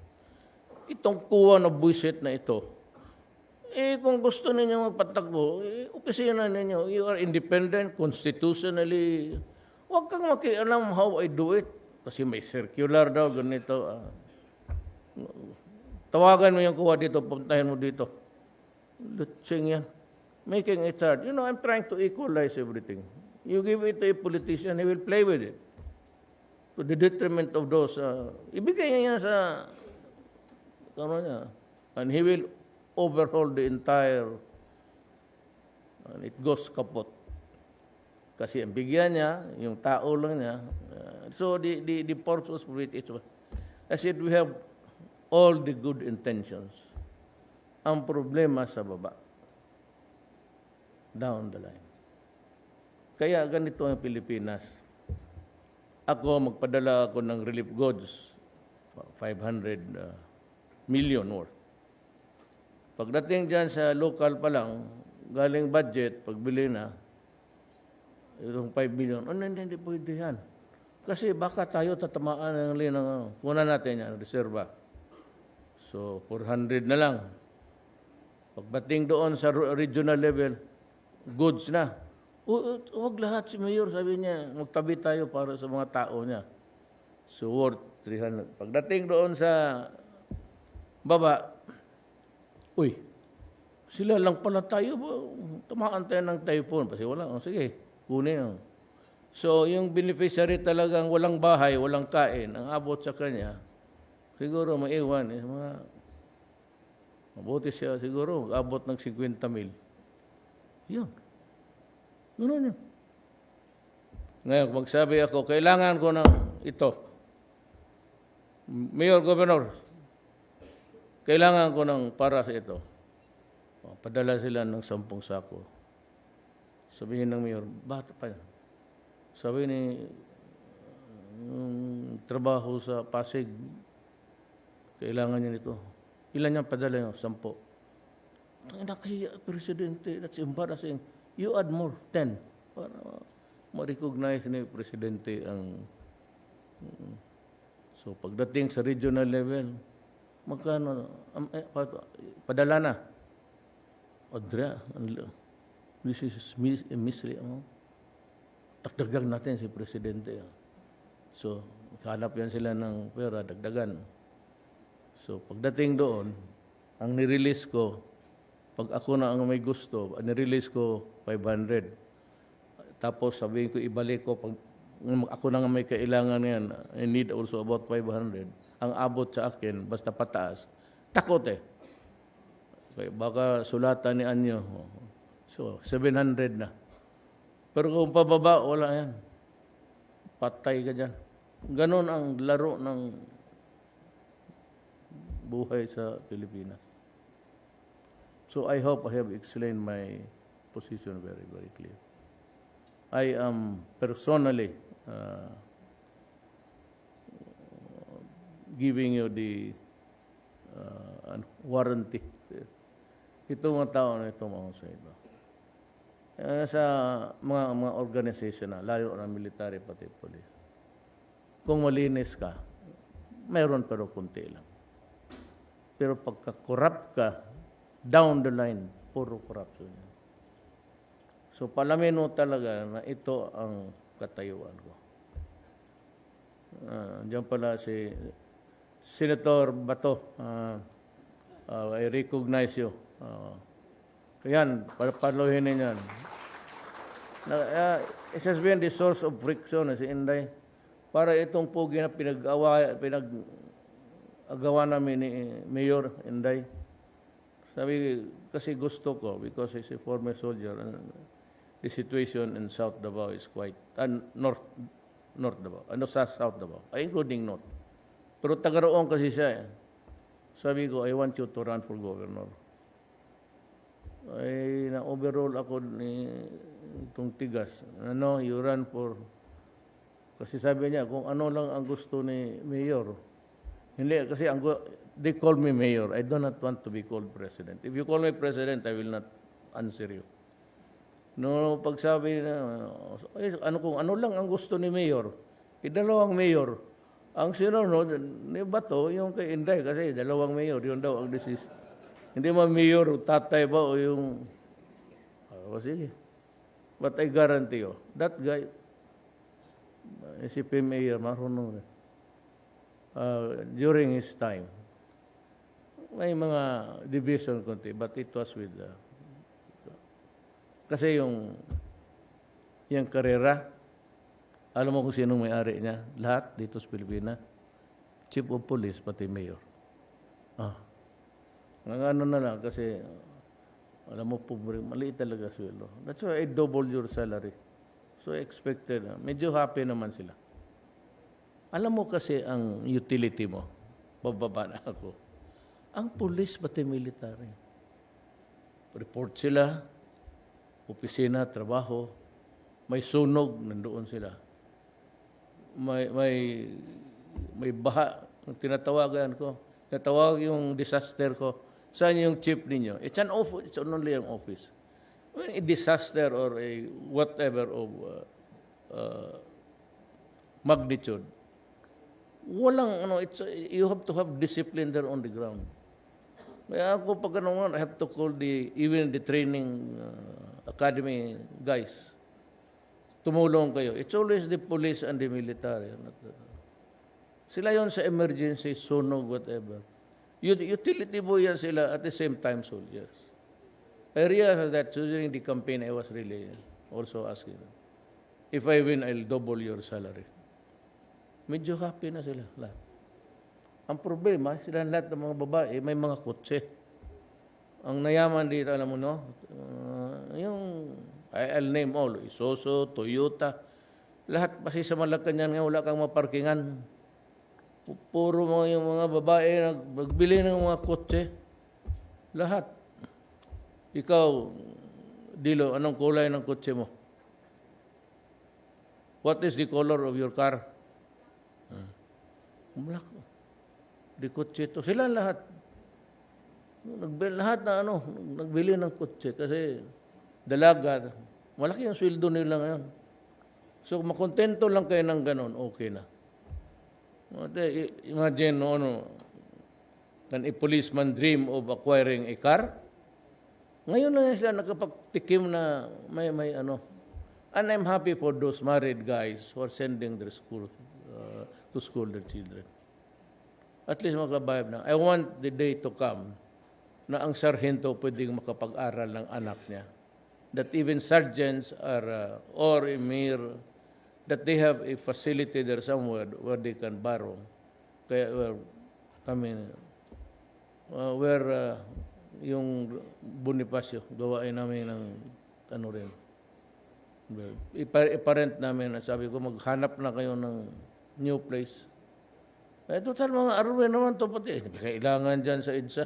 Itong COA na buisit na ito, kung gusto ninyo magpatakbo, opisina ninyo. You are independent, constitutionally. Huwag kang makialam how I do it. Kasi may circular daw, ganito. Tawagan mo yung COA dito, puntahin mo dito. Lutsing yan. Making it hard. You know, I'm trying to equalize everything. You give it to a politician, he will play with it. To the detriment of those. Ibigay niya sa niya. And he will overhaul the entire, and it goes kapot. Kasi ang bigyan niya, yung tao lang niya. So the purpose of it is, I said, we have all the good intentions. Ang problema sa baba. Down the line. Kaya ganito ang Pilipinas. Magpadala ako ng relief goods, 500 million worth. Pagdating dyan sa local pa lang, galing budget, pagbili na, itong 5 million, hindi pwede yan. Kasi baka tayo tatamaan ng linang, kuna natin yan, reserva. So, 400 na lang. Pagdating doon sa regional level, goods na. Huwag lahat si Mayor, sabi niya, magtabi tayo para sa mga tao niya. So, worth 300. Pagdating doon sa baba, uy, sila lang pala tayo, tamaan tayo ng typhoon. Kasi wala, sige, kunin. So, yung beneficiary talagang walang bahay, walang kain, ang abot sa kanya, siguro maiwan. Mabuti siya siguro, abot ng 50 mil. Yun. Ganun yun. Ngayon, magsabi ako, kailangan ko ng ito. Mayor, Governor, kailangan ko ng para sa ito. Padala sila ng 10 sako. Sabihin ng mayor, bata pa yan. Sabi ni yung trabaho sa Pasig, kailangan niya nito. Ilan niyang padala niyo? 10. Nakahiya, Presidente, that's embarrassing. You add more, 10. Para ma-recognize ni Presidente ang... So, pagdating sa regional level, magkano? Padala na. Adria, this is mystery. Dagdagan natin si Presidente. So, hanap yan sila ng pera, dagdagan. So, pagdating doon, ang nirelease ko, pag ako na ang may gusto, nirelease ko 500. Tapos sabihin ko, ibalik ko, pag ako na nga may kailangan yan, I need also about 500. Ang abot sa akin, basta pataas, takot eh. Okay, baka sulatan ni Anyo. So, 700 na. Pero kung pababa, wala yan. Patay ka dyan. Ganon ang laro ng buhay sa Pilipinas. So I hope I have explained my position very, very clear. I am personally giving you the warranty. Ito mga tao na ito mga sa ito. Sa mga organization na, lalo na military pati police. Kung malinis ka, mayroon pero kunti lang. Pero pagka-corrupt ka, down the line, puro corruption. So palamin mo talaga na ito ang katayuan ko. Diyan pala si Senator Bato, I recognize you. Yan, paluhin ninyo yan. It has been the source of friction si Inday. Para itong pugi na pinag-agawa namin ni Mayor Inday. Sabi, kasi gusto ko, because he's a former soldier, and the situation in South Davao is quite, North Davao, South Davao, including North. Pero taga-roon kasi siya. Sabi ko, I want you to run for governor. Ay, na-overall ako ni itong tigas. You run for... Kasi sabi niya, kung ano lang ang gusto ni Mayor. Hindi, kasi they call me Mayor. I do not want to be called President. If you call me President, I will not answer you. No, pagsabi na, kung ano lang ang gusto ni Mayor, dalawang Mayor. Ang sinunod ni Bato, yung kay Inday, kasi dalawang Mayor, yun daw ang decision. Hindi mo Mayor, tatay ba, o yung... sige. But I guarantee you, that guy, si Mayor, marunong during his time, may mga division konti, but it was with... kasi yung karera, alam mo kung sinong may-ari niya? Lahat dito sa Pilipinas. Chief of Police, pati Mayor. Ano na lang, kasi alam mo, maliit talaga sweldo. That's why I double your salary. So expected. Medyo happy naman sila. Alam mo kasi ang utility mo, bababa na ako. Ang police pati military. Report sila, opisina, trabaho, may sunog, nandoon sila. May baha, tinatawagan ko. Tinatawag yung disaster ko. Saan yung chief ninyo? It's an office, it's only an office. When a disaster or a whatever of magnitude, walang you have to have discipline there on the ground. Kaya ako pag I have to call even the training academy guys. Tumulong kayo. It's always the police and the military. Sila yon sa emergency, sunog, whatever. Utility boy yan sila at the same time soldiers. I realized that during the campaign, I was really also asking them, if I win, I'll double your salary. Medyo happy na sila lahat. Ang problema, sila lahat ng mga babae, may mga kotse. Ang nayaman dito, alam mo, no? Yung, I'll name all, Isoso, Toyota, lahat kasi sa Malacañang nga, wala kang maparkingan. Puro mga yung mga babae nagbili ng mga kotse. Lahat. Ikaw, Dilo, anong kulay ng kotse mo? What is the color of your car? Black. Di kotse ito. Sila lahat. Lahat na nagbili ng kotse kasi dalaga. Malaki ang sweldo nila ngayon. So, makontento lang kayo ng ganon, okay na. Imagine, can a policeman dream of acquiring a car? Ngayon na sila nakapagtikim na may And I'm happy for those married guys who are sending their to school their children. At least makabayad na. I want the day to come na ang sarhento pwedeng makapag-aral ng anak niya. That even sergeants are, or a mayor, that they have a facility there somewhere where they can borrow. Kaya, where yung Bonifacio, gawain namin ng rin. Iparent namin, sabi ko, maghanap na kayo ng new place. Total mga Erwin naman to pati. Kailangan dyan sa EDSA.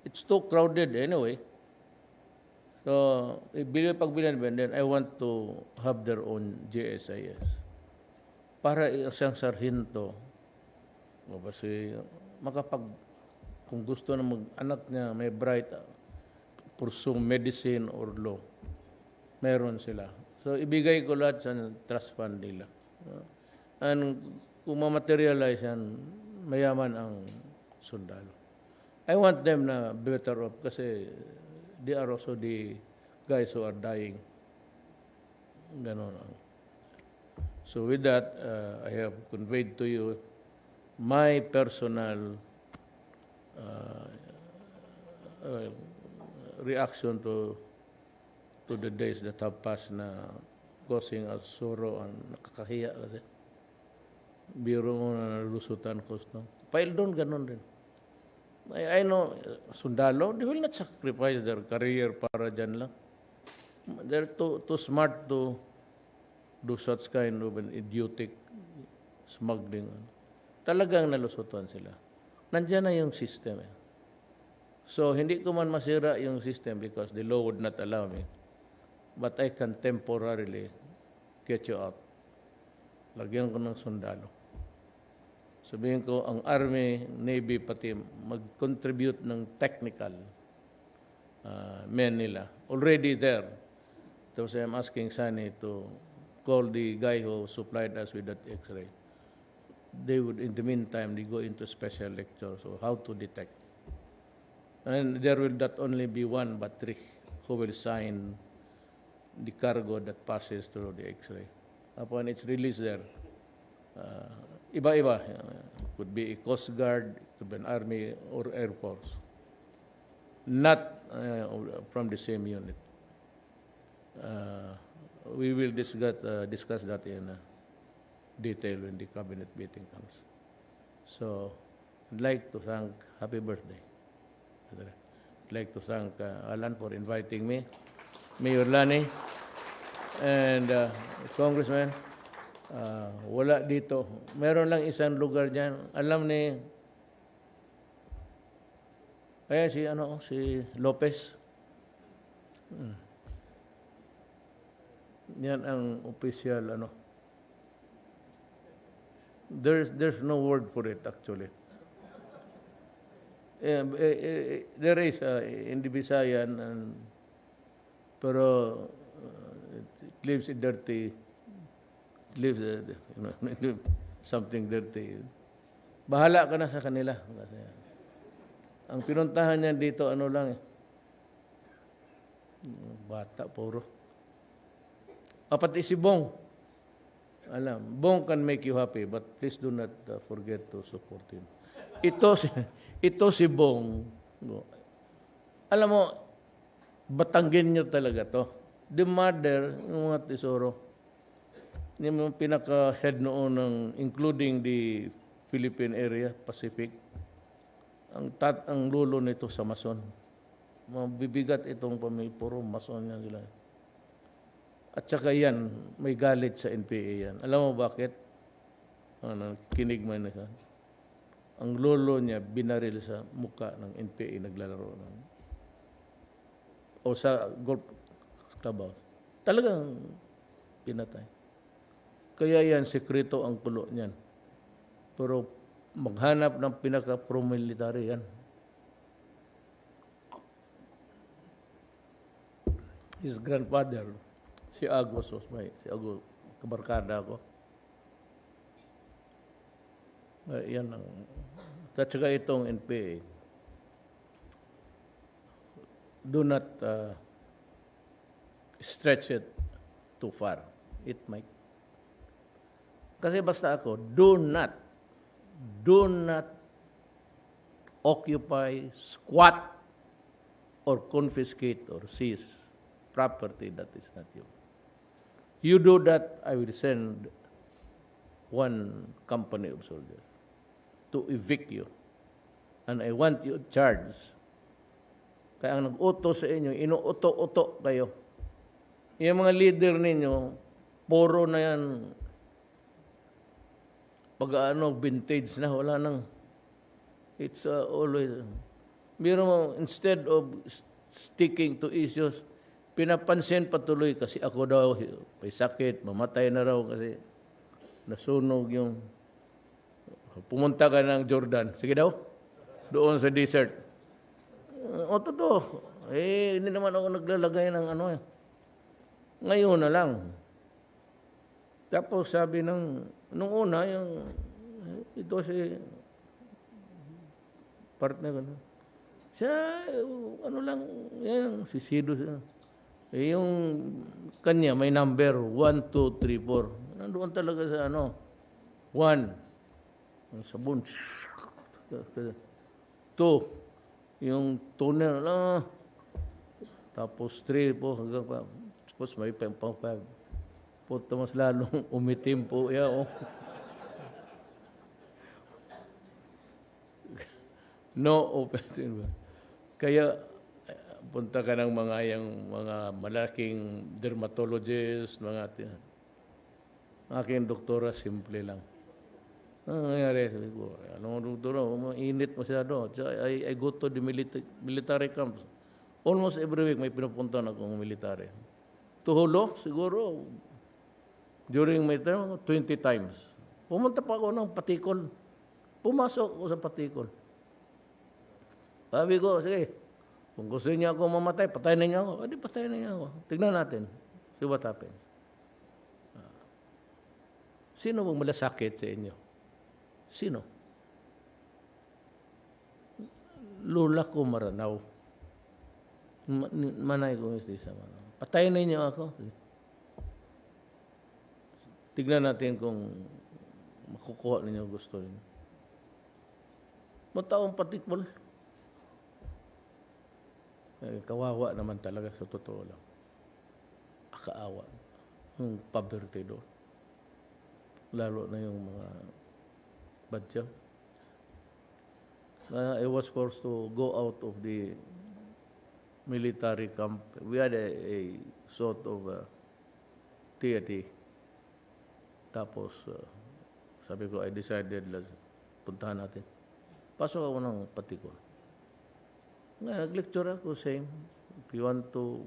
It's too crowded anyway. So, pagbilan, then I want to have their own GSIS. Para isang sarhinto, kasi kung gusto na mag-anak niya, may bright, pursue medicine or law, meron sila. So, ibigay ko lahat sa trust fund nila. And kung ma-materialize yan, mayaman ang sundalo. I want them na better off kasi they are also the guys who are dying. Ganon. So with that, I have conveyed to you my personal uh, uh, reaction to the days that have passed na causing us sorrow and nakakahiya kasi. Biro mo na nalusutan ko. No? Pile doon, ganun din. I know, sundalo, they will not sacrifice their career para dyan lang. They're too smart to do such kind of an idiotic smuggling. Talagang nalusutan sila. Nandiyan na yung system. So, hindi ko man masira yung system because the law would not allow me. But I can temporarily get you out. Lagyan ko ng sundalo. Sabihin ko, ang Army, Navy, pati mag-contribute ng technical men nila. Already there. So I'm asking Sunny to call the guy who supplied us with that X-ray. They would, in the meantime, they go into special lectures on how to detect. And there will not only be one, but three who will sign the cargo that passes through the X-ray. Upon its release there, iba-iba. Could be a Coast Guard, could be an Army or Air Force. Not from the same unit. We will discuss that in detail when the cabinet meeting comes. So, I'd like to thank, happy birthday. I'd like to thank Alan for inviting me, Mayor Lani, and Congressman. Wala dito. Meron lang isang lugar dyan. Alam ni, ayan si Lopez. Yan ang official There's no word for it actually. There is in the Visayan, pero it leaves it dirty. Leaves something dirty. Bahala ka na sa kanila. Kasi ang pinuntahan niya dito, lang bata, puro. Pati si Bong. Alam, Bong can make you happy, but please do not forget to support him. Ito si Bong. Alam mo, Batanggin nyo talaga to. The mother, yung mga tesoro, yung pinaka-head noon ng, including the Philippine area, Pacific, ang lulo nito sa Mason. Mabibigat itong pamilya, puro Mason yan sila. At saka yan, may galit sa NPA yan. Alam mo bakit? Kinig mo na siya. Ang lolo niya, binaril sa muka ng NPA, naglalaro ng o sa golf club. Talagang pinatay. Kaya yan, sekreto ang kulo niyan. Pero maghanap ng pinaka-pro-military yan. His grandfather, si Agos was si Agos, kabarkada ko. Yan ang, at saka itong NPA. Do not stretch it too far. It might. Kasi basta ako, do not occupy, squat, or confiscate or seize property that is not yours. You do that, I will send one company of soldiers to evict you. And I want you charged. Kaya ang nag-uto sa inyo, inuuto-uto kayo. Yung mga leader ninyo, puro na yan, vintage na, wala nang, it's always, instead of sticking to issues, pinapansin patuloy kasi ako daw, may sakit, mamatay na raw kasi nasunog yung, pumunta ka ng Jordan, sige daw, doon sa desert. Totoo. Hindi naman ako naglalagay ng Ngayon na lang. Tapos sabi nung una, ito si partner ko. Siya, si Sido siya. Yung kanya, may number, 1, 2, 3, 4. Nandoon talaga sa 1. Ang sabon. 2, yung toner lang. Tapos 3 po hanggang pa. Tapos may pang 5. Puto mas lalong umitim po. Yeah, oh. No open. Kaya punta ka ng mga malaking dermatologist, aking doktora, simple lang. Ang nangyari, sabi ko, anong doktora, mainit masyado. I go to the military camps. Almost every week may pinupunta na akong military. Tuhulo, siguro, during my term, 20 times. Pumunta pa ako ng Patikol. Pumasok ako sa Patikol. Sabi ko, sige, kung gusto niya ako mamatay, patayin na niya ako. Adi, patayin na niya ako. Tignan natin. See what happens. Sino bang malasakit sa inyo? Sino? Lola ko maranaw. Manay ko sa Maranaw. Patayin na niyo ako. Tignan natin kung makukuha ninyo gusto niyo. Mataong Patikol. Kawawa naman talaga sa totoo lang. Akaawa. Yung poverty doon. Lalo na yung mga badya. I was forced to go out of the military camp. We had a sort of theater. Tapos, sabi ko, I decided, puntahan natin. Pasok ako ng Patikol. Nag-lecture ako, same. If you want to,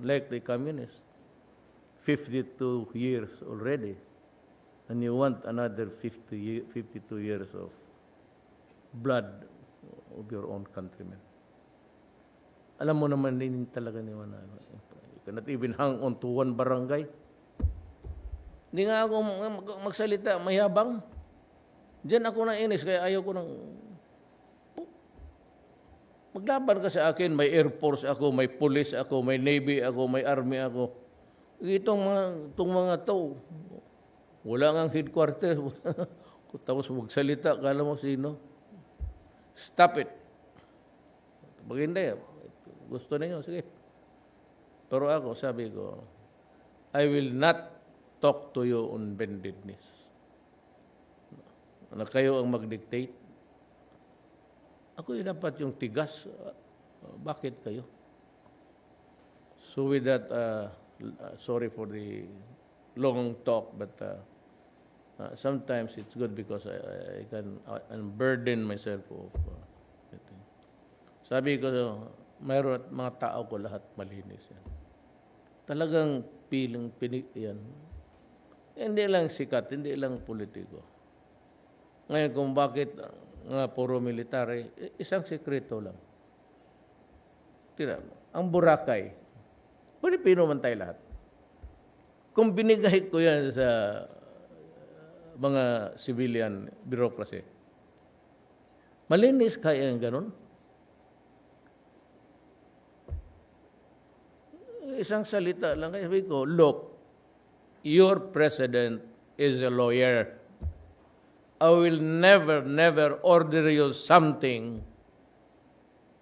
like the communist, 52 years already, and you want another 52 years of blood of your own countrymen. Alam mo naman din talaga ni Manalo. You cannot even hang on to one barangay. Hindi nga ako magsalita, mayabang. Diyan ako nainis, kaya ayaw ko ng... Maglaban ka sa akin, may Air Force ako, may Police ako, may Navy ako, may Army ako. Itong mga to, wala nga headquarters. Tapos magsalita, kala mo sino? Stop it. Pag hindi, gusto ninyo, sige. Pero ako, sabi ko, I will not talk to you on bendedness. Na kayo ang mag-dictate. Ako yung dapat yung tigas. Bakit kayo? So with that, sorry for the long talk, but sometimes it's good because I can unburden myself of sabi ko, mayroon at mga tao ko lahat malinis yan. Talagang pinik yan. Hindi lang sikat, hindi lang politiko. Ngayon kung bakit nga puro military, isang sekreto lang. Tira, ang Boracay, Pilipino man tayo lahat. Kung binigay ko yan sa mga civilian bureaucracy, malinis kaya yung ganun? Isang salita lang. Kaya sabi ko, look, your president is a lawyer. I will never, never order you something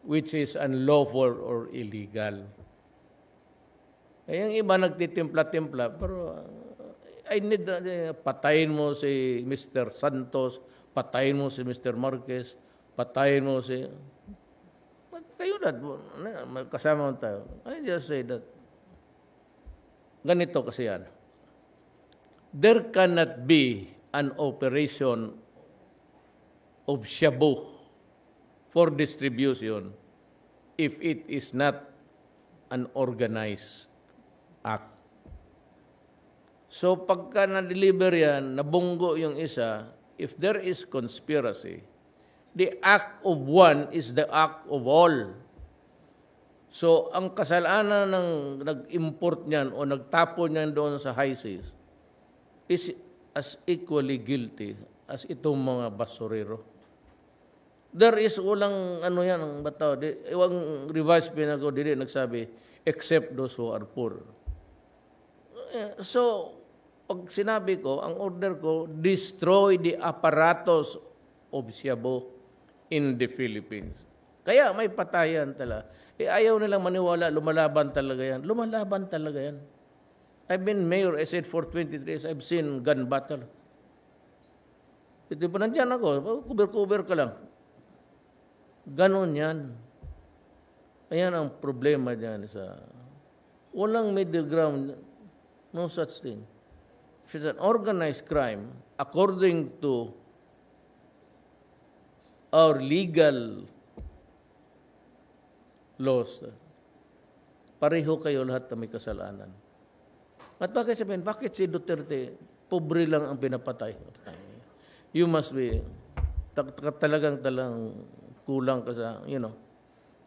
which is unlawful or illegal. Yung iba nagtitimpla-timpla, pero I need, patayin mo si Mr. Santos, patayin mo si Mr. Marquez, patayin mo si... Kayo na, kasama mo tayo. I just say that. Ganito kasi yan. There cannot be an operation of shabu for distribution if it is not an organized act. So pagka na-deliver yan, nabunggo yung isa, if there is conspiracy, the act of one is the act of all. So ang kasalanan ng nag-import niyan o nagtapon niyan doon sa high seas is as equally guilty as itong mga basurero. There is walang ano yan, ang bataw. Iwang revised pinago, nagsabi, except those who are poor. So, pag sinabi ko, ang order ko, destroy the apparatus of Shabu in the Philippines. Kaya may patayan talaga. Ayaw nilang maniwala, lumalaban talaga yan. Lumalaban talaga yan. I've been mayor, I said, for 23 years, I've seen gun battle. Ito pa nandyan ako, cover-cover ka lang. Ganon yan. Ayan ang problema dyan sa... Walang middle ground, no such thing. If it's an organized crime, according to our legal laws, pareho kayo lahat na may kasalanan. At bakit sabihin, bakit si Duterte, pobre lang ang pinapatay? You must be, talagang kulang ka sa,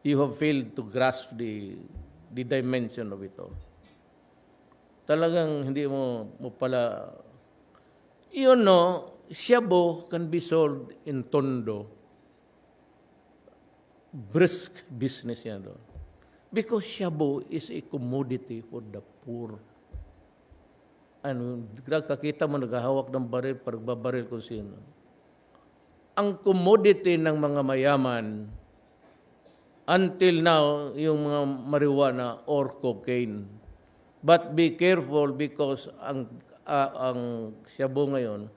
you have failed to grasp the dimension of it all. Talagang hindi mo pala, Shabu can be sold in Tondo. Brisk business yan doon. Because Shabu is a commodity for the poor. Kakita mo naghahawak ng baril, pagbabaril kung sino. Ang commodity ng mga mayaman, until now, yung mga marijuana or cocaine. But be careful because ang Shabu ngayon,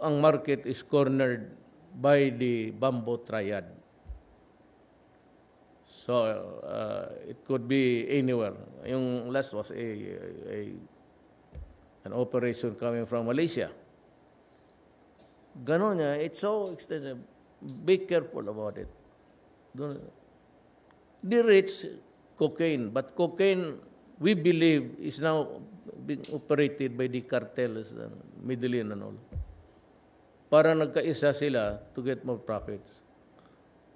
ang market is cornered by the bamboo triad. So, it could be anywhere. Yung last was an operation coming from Malaysia. Ganon niya. It's so extensive. Be careful about it. The rich cocaine, but cocaine, we believe, is now being operated by the cartels, Middle East and all. Para nagkaisa sila to get more profits.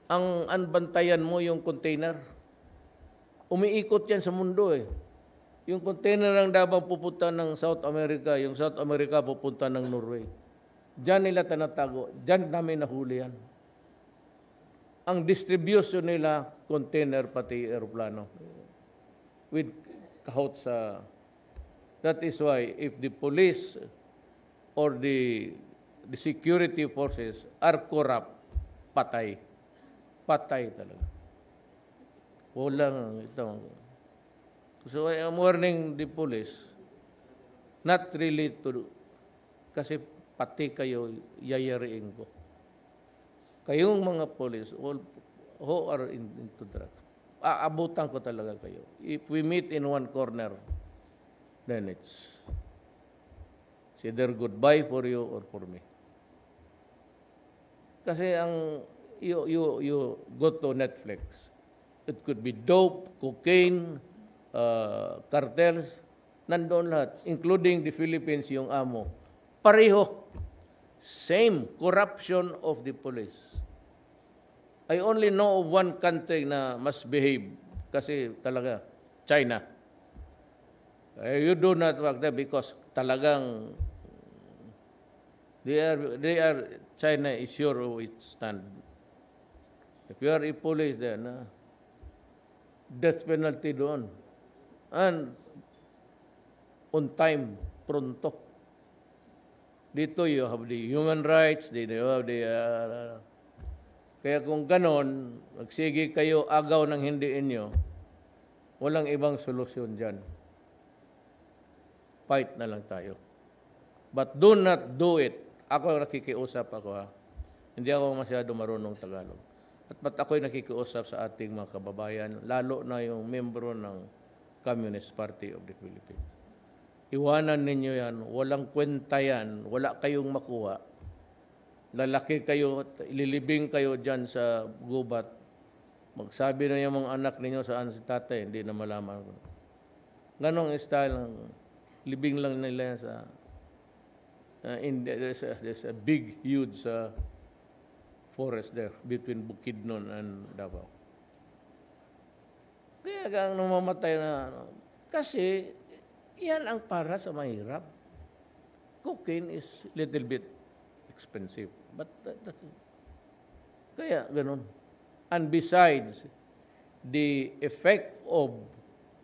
Ang anbantayan mo yung container, umiikot yan sa mundo eh. Yung container ang dapat pupunta ng South America, yung South America pupunta ng Norway. Diyan nila tinatago, diyan namin nahuli yan. Ang distribution nila, container pati aeroplano. With kahot sa... That is why if the police or the security forces are corrupt, patay. Patay talaga. Walang ito. So I am warning the police, not really to, kasi pati kayo yayariin ko. Kayong mga police, who are into drugs, aabutan ko talaga kayo. If we meet in one corner, then it's either goodbye for you or for me. Kasi you go to Netflix, it could be dope, cocaine, cartels, nandoon lahat, including the Philippines, yung amo. Pareho. Same corruption of the police. I only know of one country na must behave kasi talaga, China. You do not work there because talagang China is sure of its stand. If you are a police there, death penalty doon. And on time, pronto. Dito you have the human rights, you have the... kaya kung ganon, magsige kayo agaw ng hindi inyo, walang ibang solusyon dyan. Fight na lang tayo. But do not do it. Ako nakikiusap ako ha. Hindi ako masyado marunong Tagalog. At ba't ako'y nakikiusap sa ating mga kababayan, lalo na yung membro ng Communist Party of the Philippines. Iwanan ninyo yan, walang kwenta yan, wala kayong makuha. Lalaki kayo, ililibing kayo dyan sa gubat. Magsabi na yung mga anak ninyo saan si tatay, hindi na malaman ko. Ganong style, libing lang nila sa... there's a big, huge forest there between Bukidnon and Davao. Kaya kang namamatay na... Kasi, yan ang para sa mahirap. Cocaine is little bit expensive. But kaya ganun. And besides, the effect of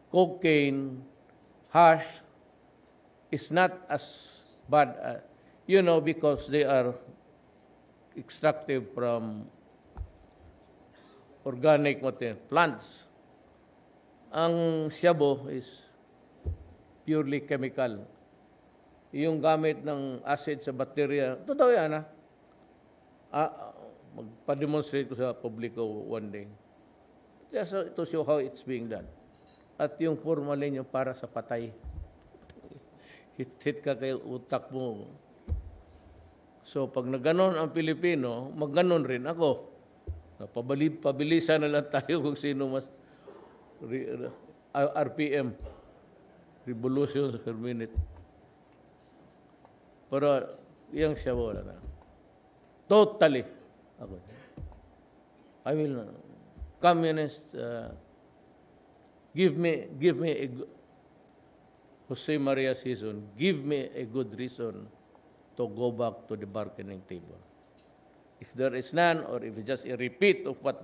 cocaine, hash, is not as bad, because they are extractive from organic plants. Ang shabu is purely chemical. Yung gamit ng acid sa bacteria, totoo yan magpa-demonstrate ko sa publiko one day. Just to show how it's being done. At yung formalin yung para sa patay. Hit ka kay utak mo. So pag naganon ang Pilipino, magganon rin ako. Pabilisan na lang tayo kung sino mas RPM, revolutions per minute. Pero yung siya wala na. Totally. Ako. I will communist give me Jose Maria Sison, give me a good reason to go back to the bargaining table. If there is none, or if it's just a repeat of what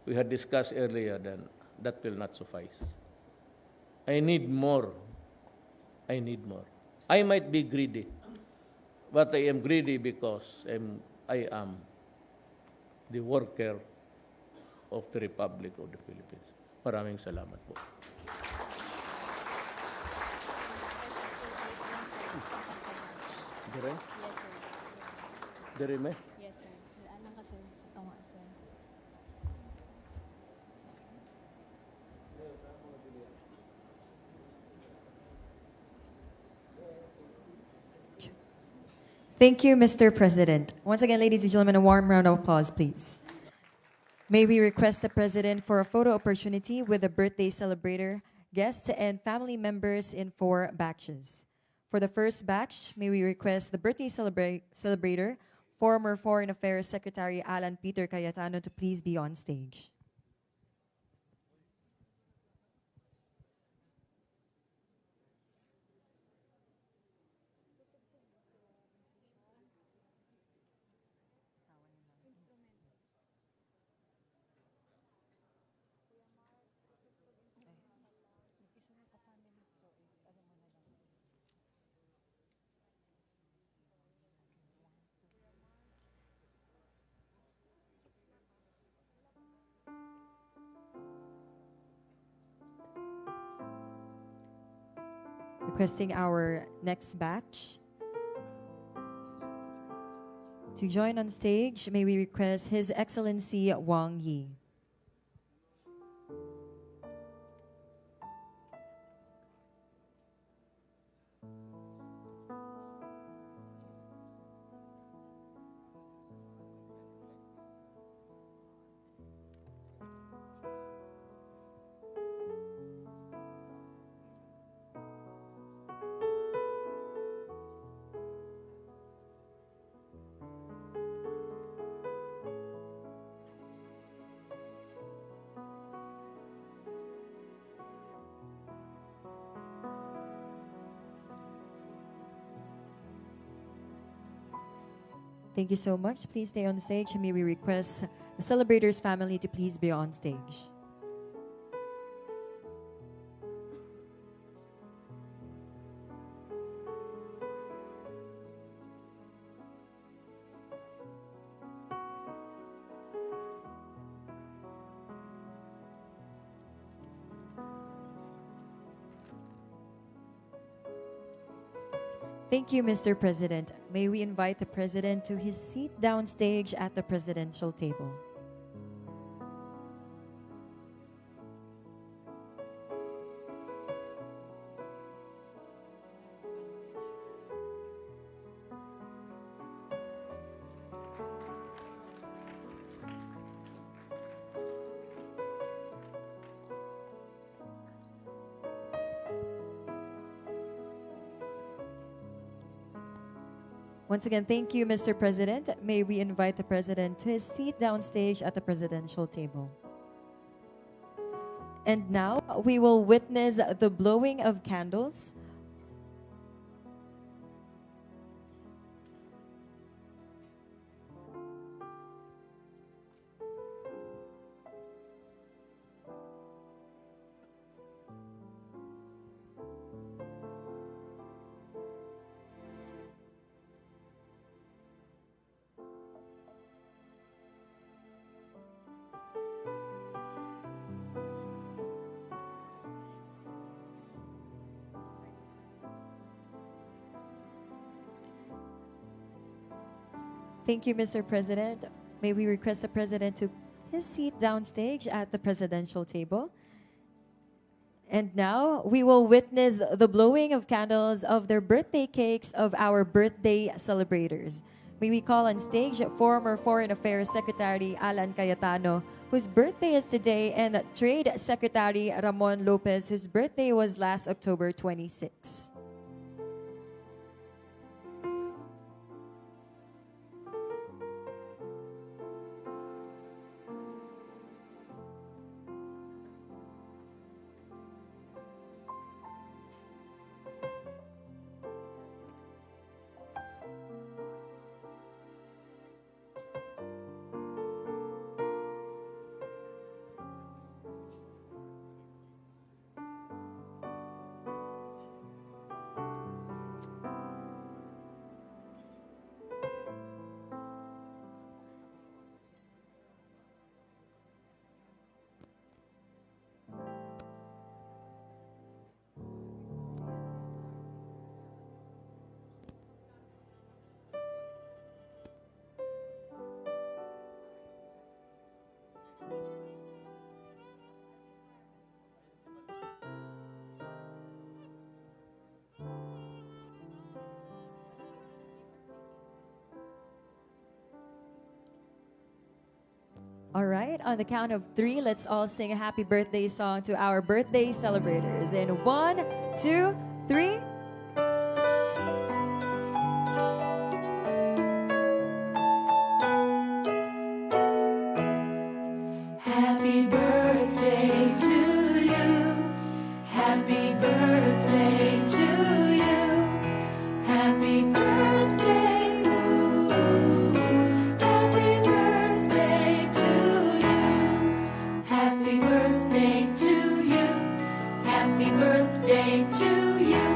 we had discussed earlier, then that will not suffice. I need more. I need more. I might be greedy, but I am greedy because I am the worker of the Republic of the Philippines. Maraming salamat po. Dire? Dire me? Yes, sir. Anong kasi ito nga, sir. Thank you, Mr. President. Once again, ladies and gentlemen, a warm round of applause, please. May we request the President for a photo opportunity with the birthday celebrator, guests, and family members in 4 batches. For the first batch, may we request the birthday celebrator, former Foreign Affairs Secretary Alan Peter Cayetano, to please be on stage. Requesting our next batch to join on stage, may we request His Excellency Wang Yi. Thank you so much. Please stay on stage, and may we request the celebrator's family to please be on stage. Thank you, Mr. President. May we invite the President to his seat downstage at the presidential table. Once again, thank you, Mr. President. May we invite the President to his seat downstage at the presidential table. And now, we will witness the blowing of candles. Thank you, Mr. President. May we request the President to his seat downstage at the presidential table. And now we will witness the blowing of candles of their birthday cakes of our birthday celebrators. May we call on stage former Foreign Affairs Secretary Alan Cayetano, whose birthday is today, and Trade Secretary Ramon Lopez, whose birthday was last October 26. All right, on the count of 3, let's all sing a happy birthday song to our birthday celebrators. In 1, 2, 3. Happy birthday to you. Happy birthday to you. Happy birthday. Ooh. Happy birthday to you. Happy birthday to you. Happy birthday to you.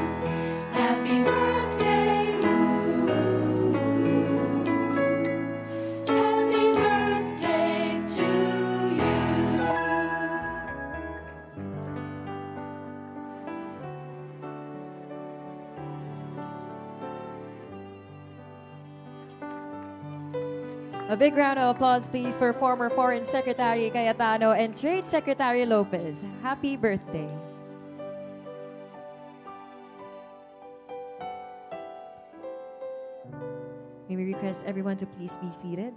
Happy birthday. Ooh. Happy birthday to you. A big round of applause, please, for former Foreign Secretary Cayetano and Trade Secretary Lopez. Happy birthday. May we request everyone to please be seated.